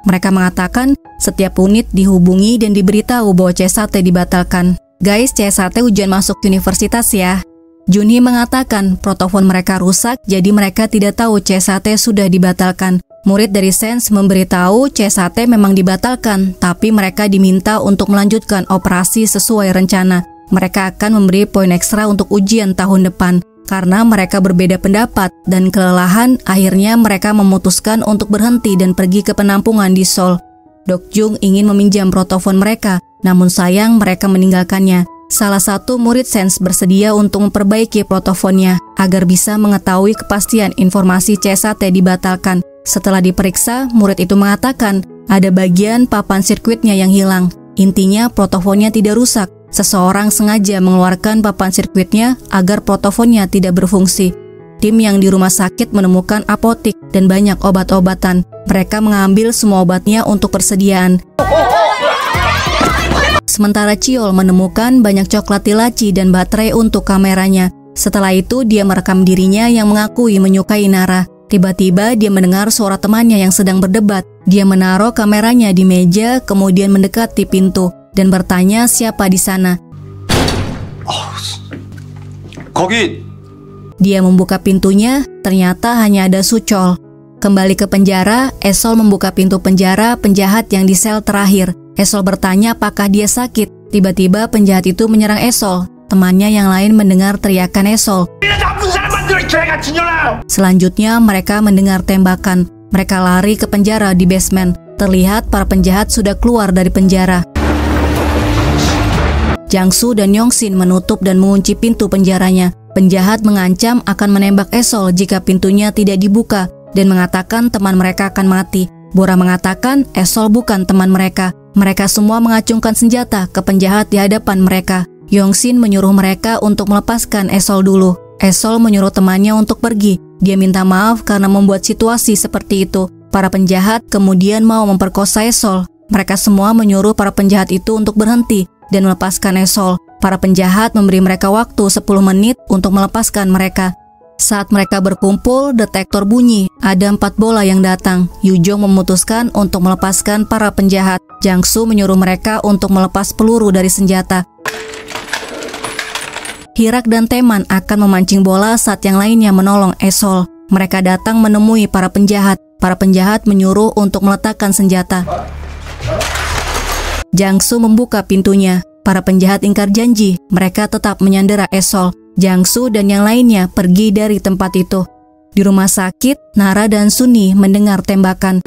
Mereka mengatakan setiap unit dihubungi dan diberitahu bahwa CSAT dibatalkan. Guys, CSAT ujian masuk universitas ya. Junhee mengatakan protofon mereka rusak, jadi mereka tidak tahu CSAT sudah dibatalkan. Murid dari Sense memberitahu CSAT memang dibatalkan, tapi mereka diminta untuk melanjutkan operasi sesuai rencana. Mereka akan memberi poin ekstra untuk ujian tahun depan. Karena mereka berbeda pendapat dan kelelahan, akhirnya mereka memutuskan untuk berhenti dan pergi ke penampungan di Seoul. Dokjung ingin meminjam protofon mereka, namun sayang mereka meninggalkannya. Salah satu murid Sense bersedia untuk memperbaiki protofonnya agar bisa mengetahui kepastian informasi CSAT dibatalkan. Setelah diperiksa, murid itu mengatakan ada bagian papan sirkuitnya yang hilang. Intinya protofonnya tidak rusak. Seseorang sengaja mengeluarkan papan sirkuitnya agar protofonnya tidak berfungsi. Tim yang di rumah sakit menemukan apotik dan banyak obat-obatan. Mereka mengambil semua obatnya untuk persediaan. Sementara Chiol menemukan banyak coklat laci dan baterai untuk kameranya. Setelah itu dia merekam dirinya yang mengakui menyukai Nara. Tiba-tiba dia mendengar suara temannya yang sedang berdebat. Dia menaruh kameranya di meja, kemudian mendekati pintu dan bertanya siapa di sana. 거기! Dia membuka pintunya, ternyata hanya ada Suchol. Kembali ke penjara, Esol membuka pintu penjara penjahat yang di sel terakhir. Esol bertanya apakah dia sakit. Tiba-tiba penjahat itu menyerang Esol. Temannya yang lain mendengar teriakan Esol. Selanjutnya mereka mendengar tembakan. Mereka lari ke penjara di basement. Terlihat para penjahat sudah keluar dari penjara. Jang-soo dan Yong-shin menutup dan mengunci pintu penjaranya. Penjahat mengancam akan menembak Esol jika pintunya tidak dibuka dan mengatakan teman mereka akan mati. Bora mengatakan Esol bukan teman mereka. Mereka semua mengacungkan senjata ke penjahat di hadapan mereka. Yong-shin menyuruh mereka untuk melepaskan Esol dulu. Esol menyuruh temannya untuk pergi. Dia minta maaf karena membuat situasi seperti itu. Para penjahat kemudian mau memperkosa Esol. Mereka semua menyuruh para penjahat itu untuk berhenti dan melepaskan Esol. Para penjahat memberi mereka waktu 10 menit untuk melepaskan mereka. Saat mereka berkumpul, detektor bunyi. Ada 4 bola yang datang. Yujong memutuskan untuk melepaskan para penjahat. Jang-soo menyuruh mereka untuk melepas peluru dari senjata. Hirak dan Taeman akan memancing bola saat yang lainnya menolong Esol. Mereka datang menemui para penjahat. Para penjahat menyuruh untuk meletakkan senjata. Jang-soo membuka pintunya. Para penjahat ingkar janji. Mereka tetap menyandera Esol. Jang-soo dan yang lainnya pergi dari tempat itu. Di rumah sakit, Nara dan Sunni mendengar tembakan.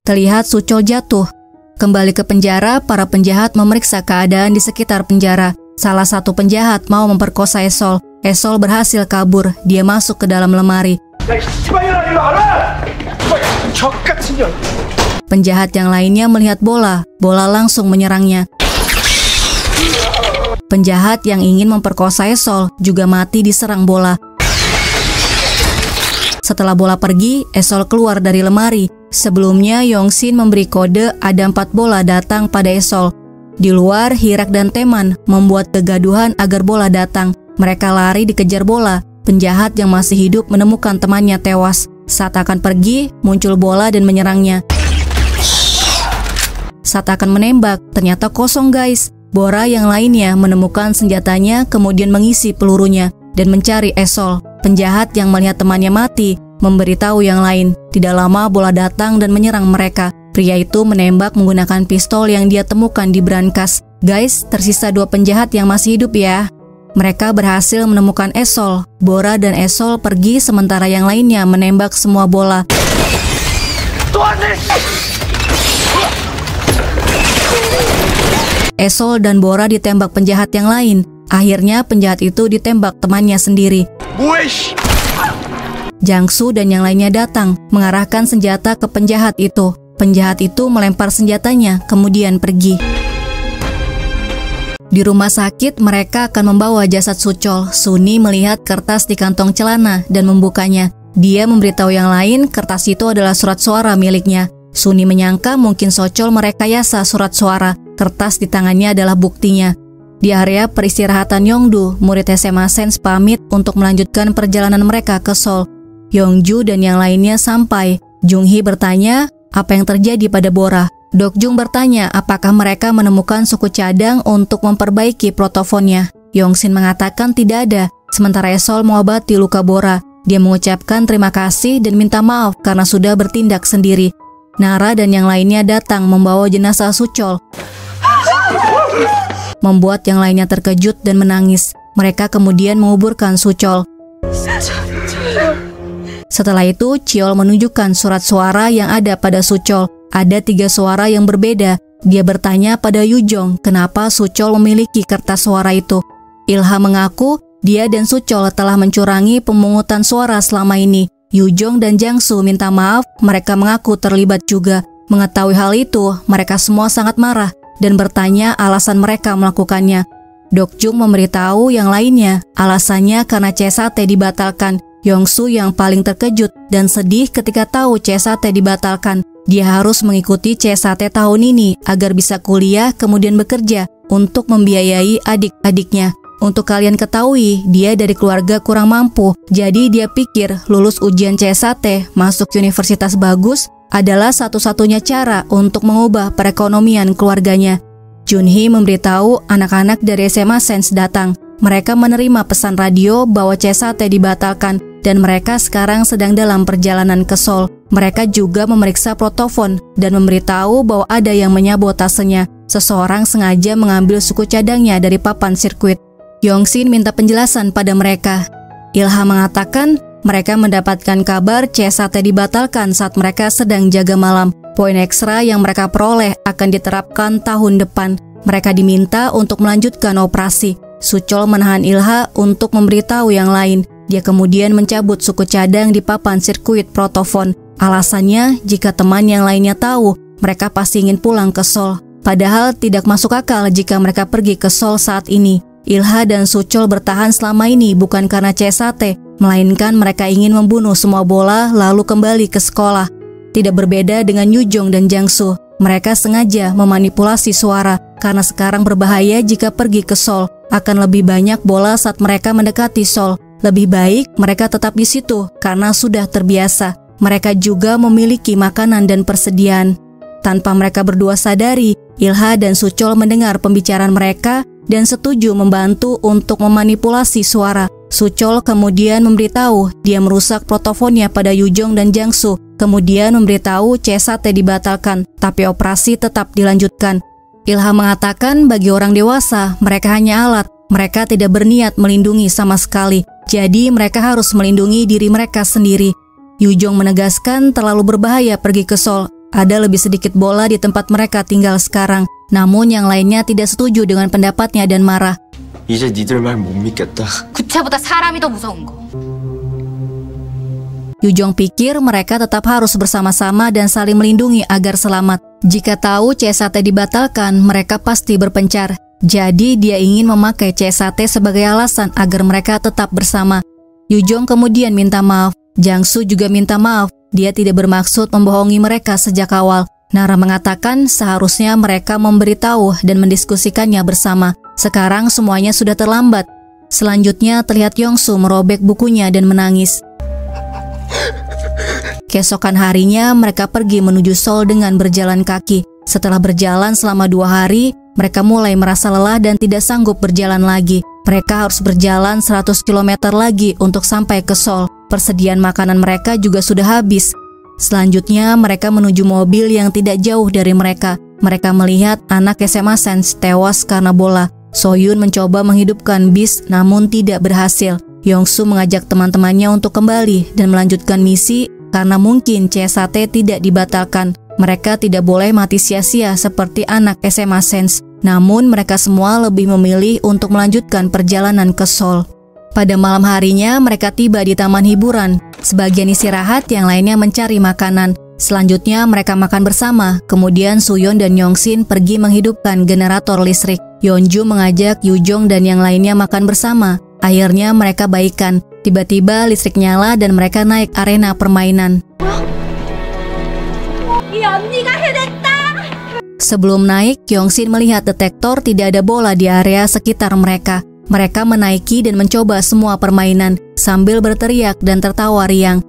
Terlihat Suchol jatuh. Kembali ke penjara, para penjahat memeriksa keadaan di sekitar penjara. Salah satu penjahat mau memperkosa Esol. Esol berhasil kabur. Dia masuk ke dalam lemari. Penjahat yang lainnya melihat bola. Bola langsung menyerangnya. Penjahat yang ingin memperkosa Esol juga mati diserang bola. Setelah bola pergi, Esol keluar dari lemari. Sebelumnya, Yong-shin memberi kode ada 4 bola datang pada Esol. Di luar, Hirak dan Taeman membuat kegaduhan agar bola datang. Mereka lari dikejar bola. Penjahat yang masih hidup menemukan temannya tewas. Saat akan pergi, muncul bola dan menyerangnya. Saat akan menembak, ternyata kosong guys. Bora yang lainnya menemukan senjatanya kemudian mengisi pelurunya dan mencari Esol. Penjahat yang melihat temannya mati memberitahu yang lain. Tidak lama bola datang dan menyerang mereka. Pria itu menembak menggunakan pistol yang dia temukan di brankas. Guys, tersisa 2 penjahat yang masih hidup ya. Mereka berhasil menemukan Esol. Bora dan Esol pergi sementara yang lainnya menembak semua bola. Esol dan Bora ditembak penjahat yang lain. Akhirnya penjahat itu ditembak temannya sendiri. Jang-soo dan yang lainnya datang, mengarahkan senjata ke penjahat itu. Penjahat itu melempar senjatanya, kemudian pergi. Di rumah sakit, mereka akan membawa jasad Suchol. Sunni melihat kertas di kantong celana dan membukanya. Dia memberitahu yang lain kertas itu adalah surat suara miliknya. Sunni menyangka mungkin Suchol merekayasa surat suara. Kertas di tangannya adalah buktinya. Di area peristirahatan Yongdu, murid SMA Sens pamit untuk melanjutkan perjalanan mereka ke Seoul. Yongju dan yang lainnya sampai. Junghee bertanya apa yang terjadi pada Bora. Dokjung bertanya apakah mereka menemukan suku cadang untuk memperbaiki protofonnya. Yongshin mengatakan tidak ada, sementara Esol mengobati luka Bora. Dia mengucapkan terima kasih dan minta maaf karena sudah bertindak sendiri. Nara dan yang lainnya datang membawa jenazah Suchol, membuat yang lainnya terkejut dan menangis. Mereka kemudian menguburkan Suchol. Setelah itu, Chiol menunjukkan surat suara yang ada pada Suchol. Ada 3 suara yang berbeda. Dia bertanya pada Yujong kenapa Suchol memiliki kertas suara itu. Ilha mengaku dia dan Suchol telah mencurangi pemungutan suara selama ini. Yujong dan Jang-soo minta maaf, mereka mengaku terlibat juga. Mengetahui hal itu, mereka semua sangat marah dan bertanya alasan mereka melakukannya. Dokjung memberitahu yang lainnya, alasannya karena C1 dibatalkan. Yong-soo yang paling terkejut dan sedih ketika tahu C1 dibatalkan. Dia harus mengikuti C1 tahun ini agar bisa kuliah kemudian bekerja untuk membiayai adik-adiknya. Untuk kalian ketahui, dia dari keluarga kurang mampu. Jadi dia pikir lulus ujian C1 masuk universitas bagus adalah satu-satunya cara untuk mengubah perekonomian keluarganya. Junhee memberitahu anak-anak dari SMA Sens datang. Mereka menerima pesan radio bahwa C1 dibatalkan. dan mereka sekarang sedang dalam perjalanan ke Seoul. Mereka juga memeriksa protofon dan memberitahu bahwa ada yang menyabotasenya. Seseorang sengaja mengambil suku cadangnya dari papan sirkuit. Yongsin minta penjelasan pada mereka. Ilha mengatakan mereka mendapatkan kabar CSAT dibatalkan saat mereka sedang jaga malam. Poin ekstra yang mereka peroleh akan diterapkan tahun depan. Mereka diminta untuk melanjutkan operasi. Suchol menahan Ilha untuk memberitahu yang lain. Dia kemudian mencabut suku cadang di papan sirkuit protofon. Alasannya, jika teman yang lainnya tahu, mereka pasti ingin pulang ke Seoul. Padahal tidak masuk akal jika mereka pergi ke Seoul saat ini. Ilha dan Suchol bertahan selama ini bukan karena CSAT, melainkan mereka ingin membunuh semua bola lalu kembali ke sekolah. Tidak berbeda dengan Yujong dan Jangsu, mereka sengaja memanipulasi suara karena sekarang berbahaya jika pergi ke Seoul. Akan lebih banyak bola saat mereka mendekati Seoul. Lebih baik mereka tetap di situ karena sudah terbiasa. Mereka juga memiliki makanan dan persediaan. Tanpa mereka berdua sadari, Ilha dan Suchol mendengar pembicaraan mereka dan setuju membantu untuk memanipulasi suara. Suchol kemudian memberitahu dia merusak protofonnya pada Yujong dan Jangsu, kemudian memberitahu CSAT dibatalkan, tapi operasi tetap dilanjutkan. Ilha mengatakan bagi orang dewasa, mereka hanya alat, mereka tidak berniat melindungi sama sekali, jadi mereka harus melindungi diri mereka sendiri. Yujong menegaskan terlalu berbahaya pergi ke Seoul. Ada lebih sedikit bola di tempat mereka tinggal sekarang. Namun yang lainnya tidak setuju dengan pendapatnya dan marah. 이제 니들 말 못 믿겠다. 구차보다 사람이 더 무서운 거. Yujong pikir mereka tetap harus bersama-sama dan saling melindungi agar selamat. Jika tahu CSAT dibatalkan, mereka pasti berpencar. Jadi dia ingin memakai CSAT sebagai alasan agar mereka tetap bersama. Yujong kemudian minta maaf. Jangsu juga minta maaf. Dia tidak bermaksud membohongi mereka sejak awal. Nara mengatakan seharusnya mereka memberitahu dan mendiskusikannya bersama. Sekarang semuanya sudah terlambat. Selanjutnya terlihat Yongsu merobek bukunya dan menangis. Keesokan harinya mereka pergi menuju Seoul dengan berjalan kaki. Setelah berjalan selama 2 hari, mereka mulai merasa lelah dan tidak sanggup berjalan lagi. Mereka harus berjalan 100 km lagi untuk sampai ke Seoul. Persediaan makanan mereka juga sudah habis. Selanjutnya mereka menuju mobil yang tidak jauh dari mereka. Mereka melihat anak SMA Sense tewas karena bola. Soyun mencoba menghidupkan bis namun tidak berhasil. Yongsu mengajak teman-temannya untuk kembali dan melanjutkan misi karena mungkin CSAT tidak dibatalkan. Mereka tidak boleh mati sia-sia seperti anak SMA Sense. Namun mereka semua lebih memilih untuk melanjutkan perjalanan ke Seoul. Pada malam harinya mereka tiba di taman hiburan. Sebagian istirahat, yang lainnya mencari makanan. Selanjutnya mereka makan bersama. Kemudian Suyon dan Yongsin pergi menghidupkan generator listrik. Yeonju mengajak Yujong dan yang lainnya makan bersama. Akhirnya mereka baikan. Tiba-tiba listrik nyala dan mereka naik arena permainan. Sebelum naik, Yongsin melihat detektor tidak ada bola di area sekitar mereka. Mereka menaiki dan mencoba semua permainan sambil berteriak dan tertawa riang.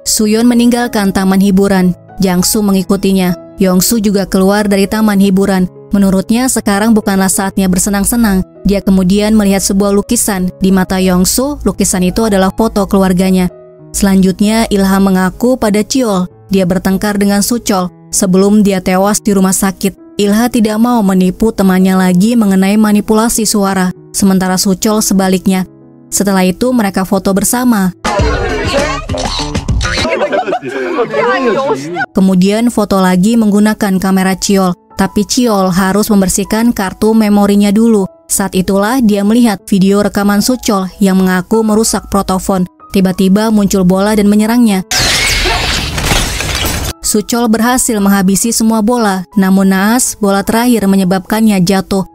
Suyon meninggalkan taman hiburan. Jangsu mengikutinya. Yongsu juga keluar dari taman hiburan. Menurutnya sekarang bukanlah saatnya bersenang-senang. Dia kemudian melihat sebuah lukisan. Di mata Yongsu, lukisan itu adalah foto keluarganya. Selanjutnya Ilha mengaku pada Chiol. Dia bertengkar dengan Suchol sebelum dia tewas di rumah sakit. Ilha tidak mau menipu temannya lagi mengenai manipulasi suara, sementara Suchol sebaliknya. Setelah itu mereka foto bersama. Kemudian foto lagi menggunakan kamera Chiol, tapi Chiol harus membersihkan kartu memorinya dulu. Saat itulah dia melihat video rekaman Suchol yang mengaku merusak protofon. Tiba-tiba muncul bola dan menyerangnya. Suchol berhasil menghabisi semua bola, namun naas bola terakhir menyebabkannya jatuh.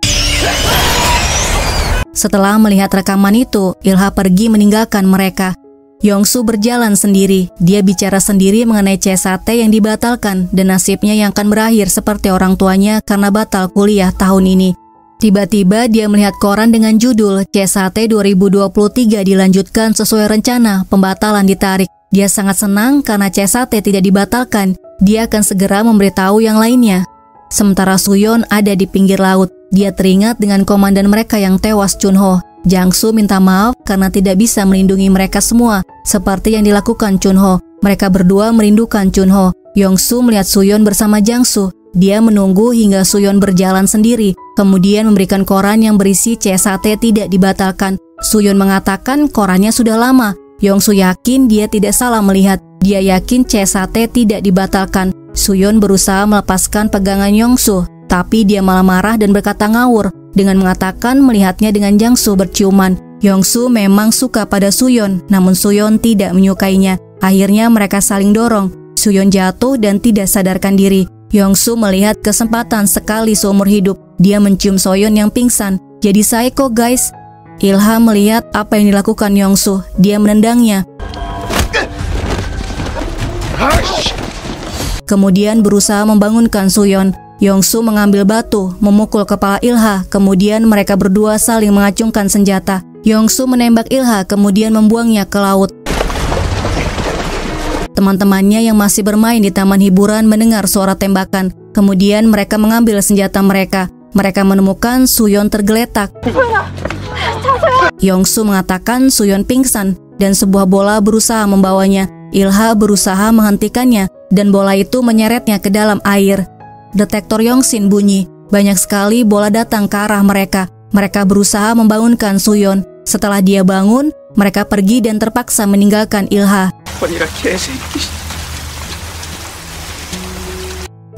Setelah melihat rekaman itu, Ilha pergi meninggalkan mereka. Yongsu berjalan sendiri. Dia bicara sendiri mengenai CSAT yang dibatalkan dan nasibnya yang akan berakhir seperti orang tuanya karena batal kuliah tahun ini. Tiba-tiba dia melihat koran dengan judul CSAT 2023 dilanjutkan sesuai rencana, pembatalan ditarik. Dia sangat senang karena CSAT tidak dibatalkan. Dia akan segera memberitahu yang lainnya. Sementara Suyon ada di pinggir laut. Dia teringat dengan komandan mereka yang tewas, Chunho. Jang-soo minta maaf karena tidak bisa melindungi mereka semua, seperti yang dilakukan Chun-ho. Mereka berdua merindukan Chun-ho. Yong-soo melihat Soo-yeon bersama Jang-soo. Dia menunggu hingga Soo-yeon berjalan sendiri, kemudian memberikan koran yang berisi C1T tidak dibatalkan. Soo-yeon mengatakan korannya sudah lama. Yong-soo yakin dia tidak salah melihat. Dia yakin C1T tidak dibatalkan. Soo-yeon berusaha melepaskan pegangan Yong-soo, tapi dia malah marah dan berkata ngawur dengan mengatakan melihatnya dengan Jang-soo berciuman. Yong-soo memang suka pada Soo-yeon, namun Soo-yeon tidak menyukainya. Akhirnya mereka saling dorong. Soo-yeon jatuh dan tidak sadarkan diri. Yong-soo melihat kesempatan sekali seumur hidup. Dia mencium Soo-yeon yang pingsan. Jadi psycho guys. Ilha melihat apa yang dilakukan Yong-soo. Dia menendangnya. Kemudian berusaha membangunkan Soo-yeon. Yong-soo mengambil batu, memukul kepala Ilha, kemudian mereka berdua saling mengacungkan senjata. Yong-soo menembak Ilha, kemudian membuangnya ke laut. Teman-temannya yang masih bermain di taman hiburan mendengar suara tembakan. Kemudian mereka mengambil senjata mereka. Mereka menemukan Soo-yeon tergeletak. Yong-soo mengatakan Soo-yeon pingsan dan sebuah bola berusaha membawanya. Ilha berusaha menghentikannya dan bola itu menyeretnya ke dalam air. Detektor Yongsin bunyi. Banyak sekali bola datang ke arah mereka. Mereka berusaha membangunkan Soo-yeon. Setelah dia bangun, mereka pergi dan terpaksa meninggalkan Ilha.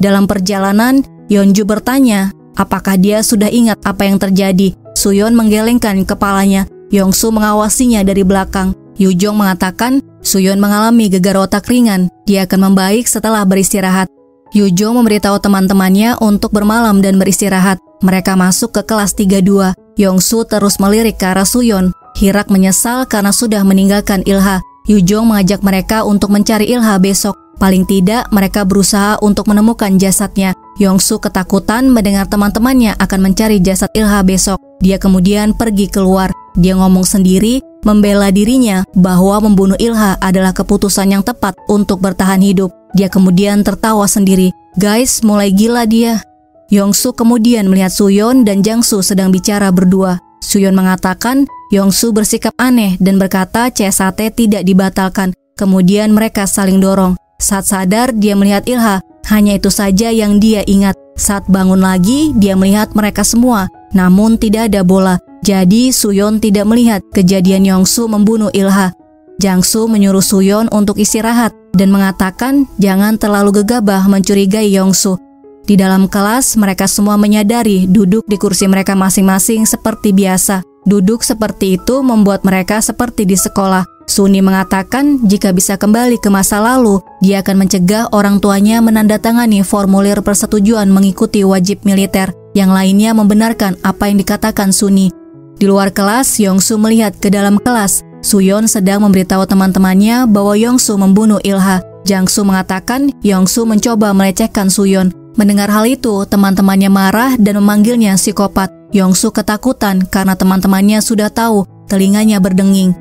Dalam perjalanan, Yeonju bertanya, apakah dia sudah ingat apa yang terjadi? Soo-yeon menggelengkan kepalanya. Yong-soo mengawasinya dari belakang. Yoo-jong mengatakan Soo-yeon mengalami gegar otak ringan. Dia akan membaik setelah beristirahat. Yoo-jong memberitahu teman-temannya untuk bermalam dan beristirahat. Mereka masuk ke kelas 32. Yong-soo terus melirik ke arah Soo-yeon. Hirak menyesal karena sudah meninggalkan Ilha. Yoo-jong mengajak mereka untuk mencari Ilha besok. Paling tidak, mereka berusaha untuk menemukan jasadnya. Yong-soo ketakutan mendengar teman-temannya akan mencari jasad Ilha besok. Dia kemudian pergi keluar. Dia ngomong sendiri, membela dirinya bahwa membunuh Ilha adalah keputusan yang tepat untuk bertahan hidup. Dia kemudian tertawa sendiri. Guys, mulai gila dia. Yong-soo kemudian melihat Soo-yeon dan Jang-soo sedang bicara berdua. Soo-yeon mengatakan Yong-soo bersikap aneh dan berkata C1T tidak dibatalkan. Kemudian mereka saling dorong. Saat sadar, dia melihat Ilha. Hanya itu saja yang dia ingat. Saat bangun lagi, dia melihat mereka semua. Namun tidak ada bola. Jadi Soo-yeon tidak melihat kejadian Yong-soo membunuh Ilha. Jang-soo menyuruh Soo-yeon untuk istirahat dan mengatakan jangan terlalu gegabah mencurigai Yong-soo. Di dalam kelas, mereka semua menyadari duduk di kursi mereka masing-masing seperti biasa. Duduk seperti itu membuat mereka seperti di sekolah. Suni mengatakan jika bisa kembali ke masa lalu, dia akan mencegah orang tuanya menandatangani formulir persetujuan mengikuti wajib militer. Yang lainnya membenarkan apa yang dikatakan Suni. Di luar kelas, Yong-soo melihat ke dalam kelas. Soo-yeon sedang memberitahu teman-temannya bahwa Yong-soo membunuh Ilha. Jang-soo mengatakan Yong-soo mencoba melecehkan Soo-yeon. Mendengar hal itu, teman-temannya marah dan memanggilnya psikopat. Yong-soo ketakutan karena teman-temannya sudah tahu, telinganya berdenging.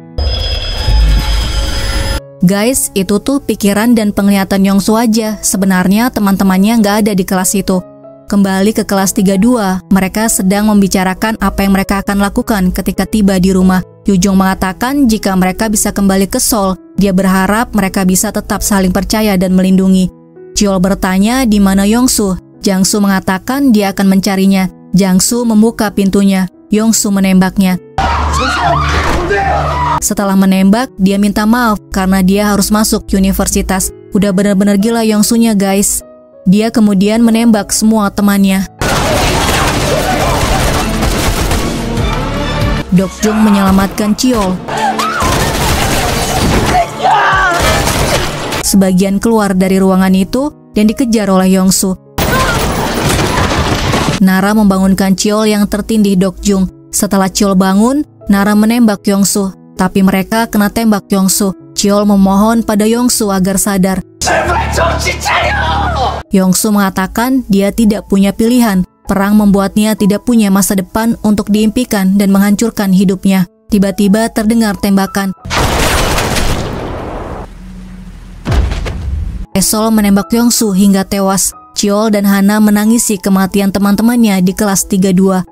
Guys, itu tuh pikiran dan penglihatan Yong-soo aja. Sebenarnya teman-temannya nggak ada di kelas itu. Kembali ke kelas 32, mereka sedang membicarakan apa yang mereka akan lakukan ketika tiba di rumah. Yoo-jong mengatakan jika mereka bisa kembali ke Seoul, dia berharap mereka bisa tetap saling percaya dan melindungi. Cheol bertanya di mana Yong-soo. Jang-soo mengatakan dia akan mencarinya. Jang-soo membuka pintunya. Yong-soo menembaknya. Setelah menembak, dia minta maaf karena dia harus masuk universitas. Udah benar-benar gila Yong-soo-nya guys. Dia kemudian menembak semua temannya. Dok-jung menyelamatkan Cheol. Sebagian keluar dari ruangan itu dan dikejar oleh Yong-soo. Nara membangunkan Cheol yang tertindih Dok-jung. Setelah Cheol bangun, Nara menembak Yong-soo, tapi mereka kena tembak Yong-soo. Cheol memohon pada Yong-soo agar sadar. Yong-soo mengatakan dia tidak punya pilihan. Perang membuatnya tidak punya masa depan untuk diimpikan dan menghancurkan hidupnya. Tiba-tiba terdengar tembakan. Esol menembak Yong-soo hingga tewas. Cheol dan Hana menangisi kematian teman-temannya di kelas 32.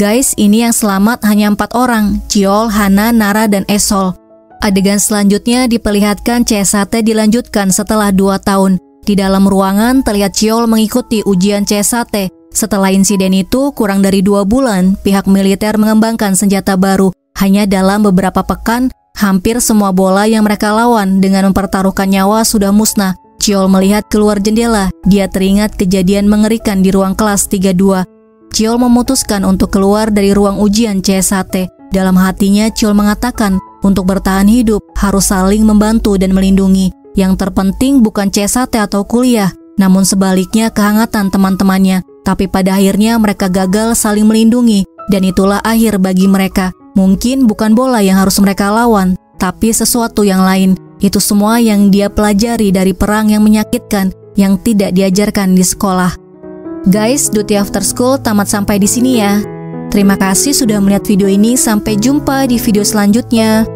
Guys, ini yang selamat hanya 4 orang, Cheol, Hana, Nara, dan Esol. Adegan selanjutnya diperlihatkan CS1 dilanjutkan setelah 2 tahun. Di dalam ruangan terlihat Cheol mengikuti ujian CS1. Setelah insiden itu, kurang dari 2 bulan, pihak militer mengembangkan senjata baru. Hanya dalam beberapa pekan, hampir semua bola yang mereka lawan dengan mempertaruhkan nyawa sudah musnah. Cheol melihat keluar jendela. Dia teringat kejadian mengerikan di ruang kelas 32. Cheol memutuskan untuk keluar dari ruang ujian CS1. Dalam hatinya, Cheol mengatakan, untuk bertahan hidup harus saling membantu dan melindungi. Yang terpenting bukan CS1 atau kuliah, namun sebaliknya kehangatan teman-temannya. Tapi pada akhirnya mereka gagal saling melindungi, dan itulah akhir bagi mereka. Mungkin bukan bola yang harus mereka lawan, tapi sesuatu yang lain. Itu semua yang dia pelajari dari perang yang menyakitkan, yang tidak diajarkan di sekolah. Guys, Duty After School tamat sampai di sini ya. Terima kasih sudah melihat video ini, sampai jumpa di video selanjutnya.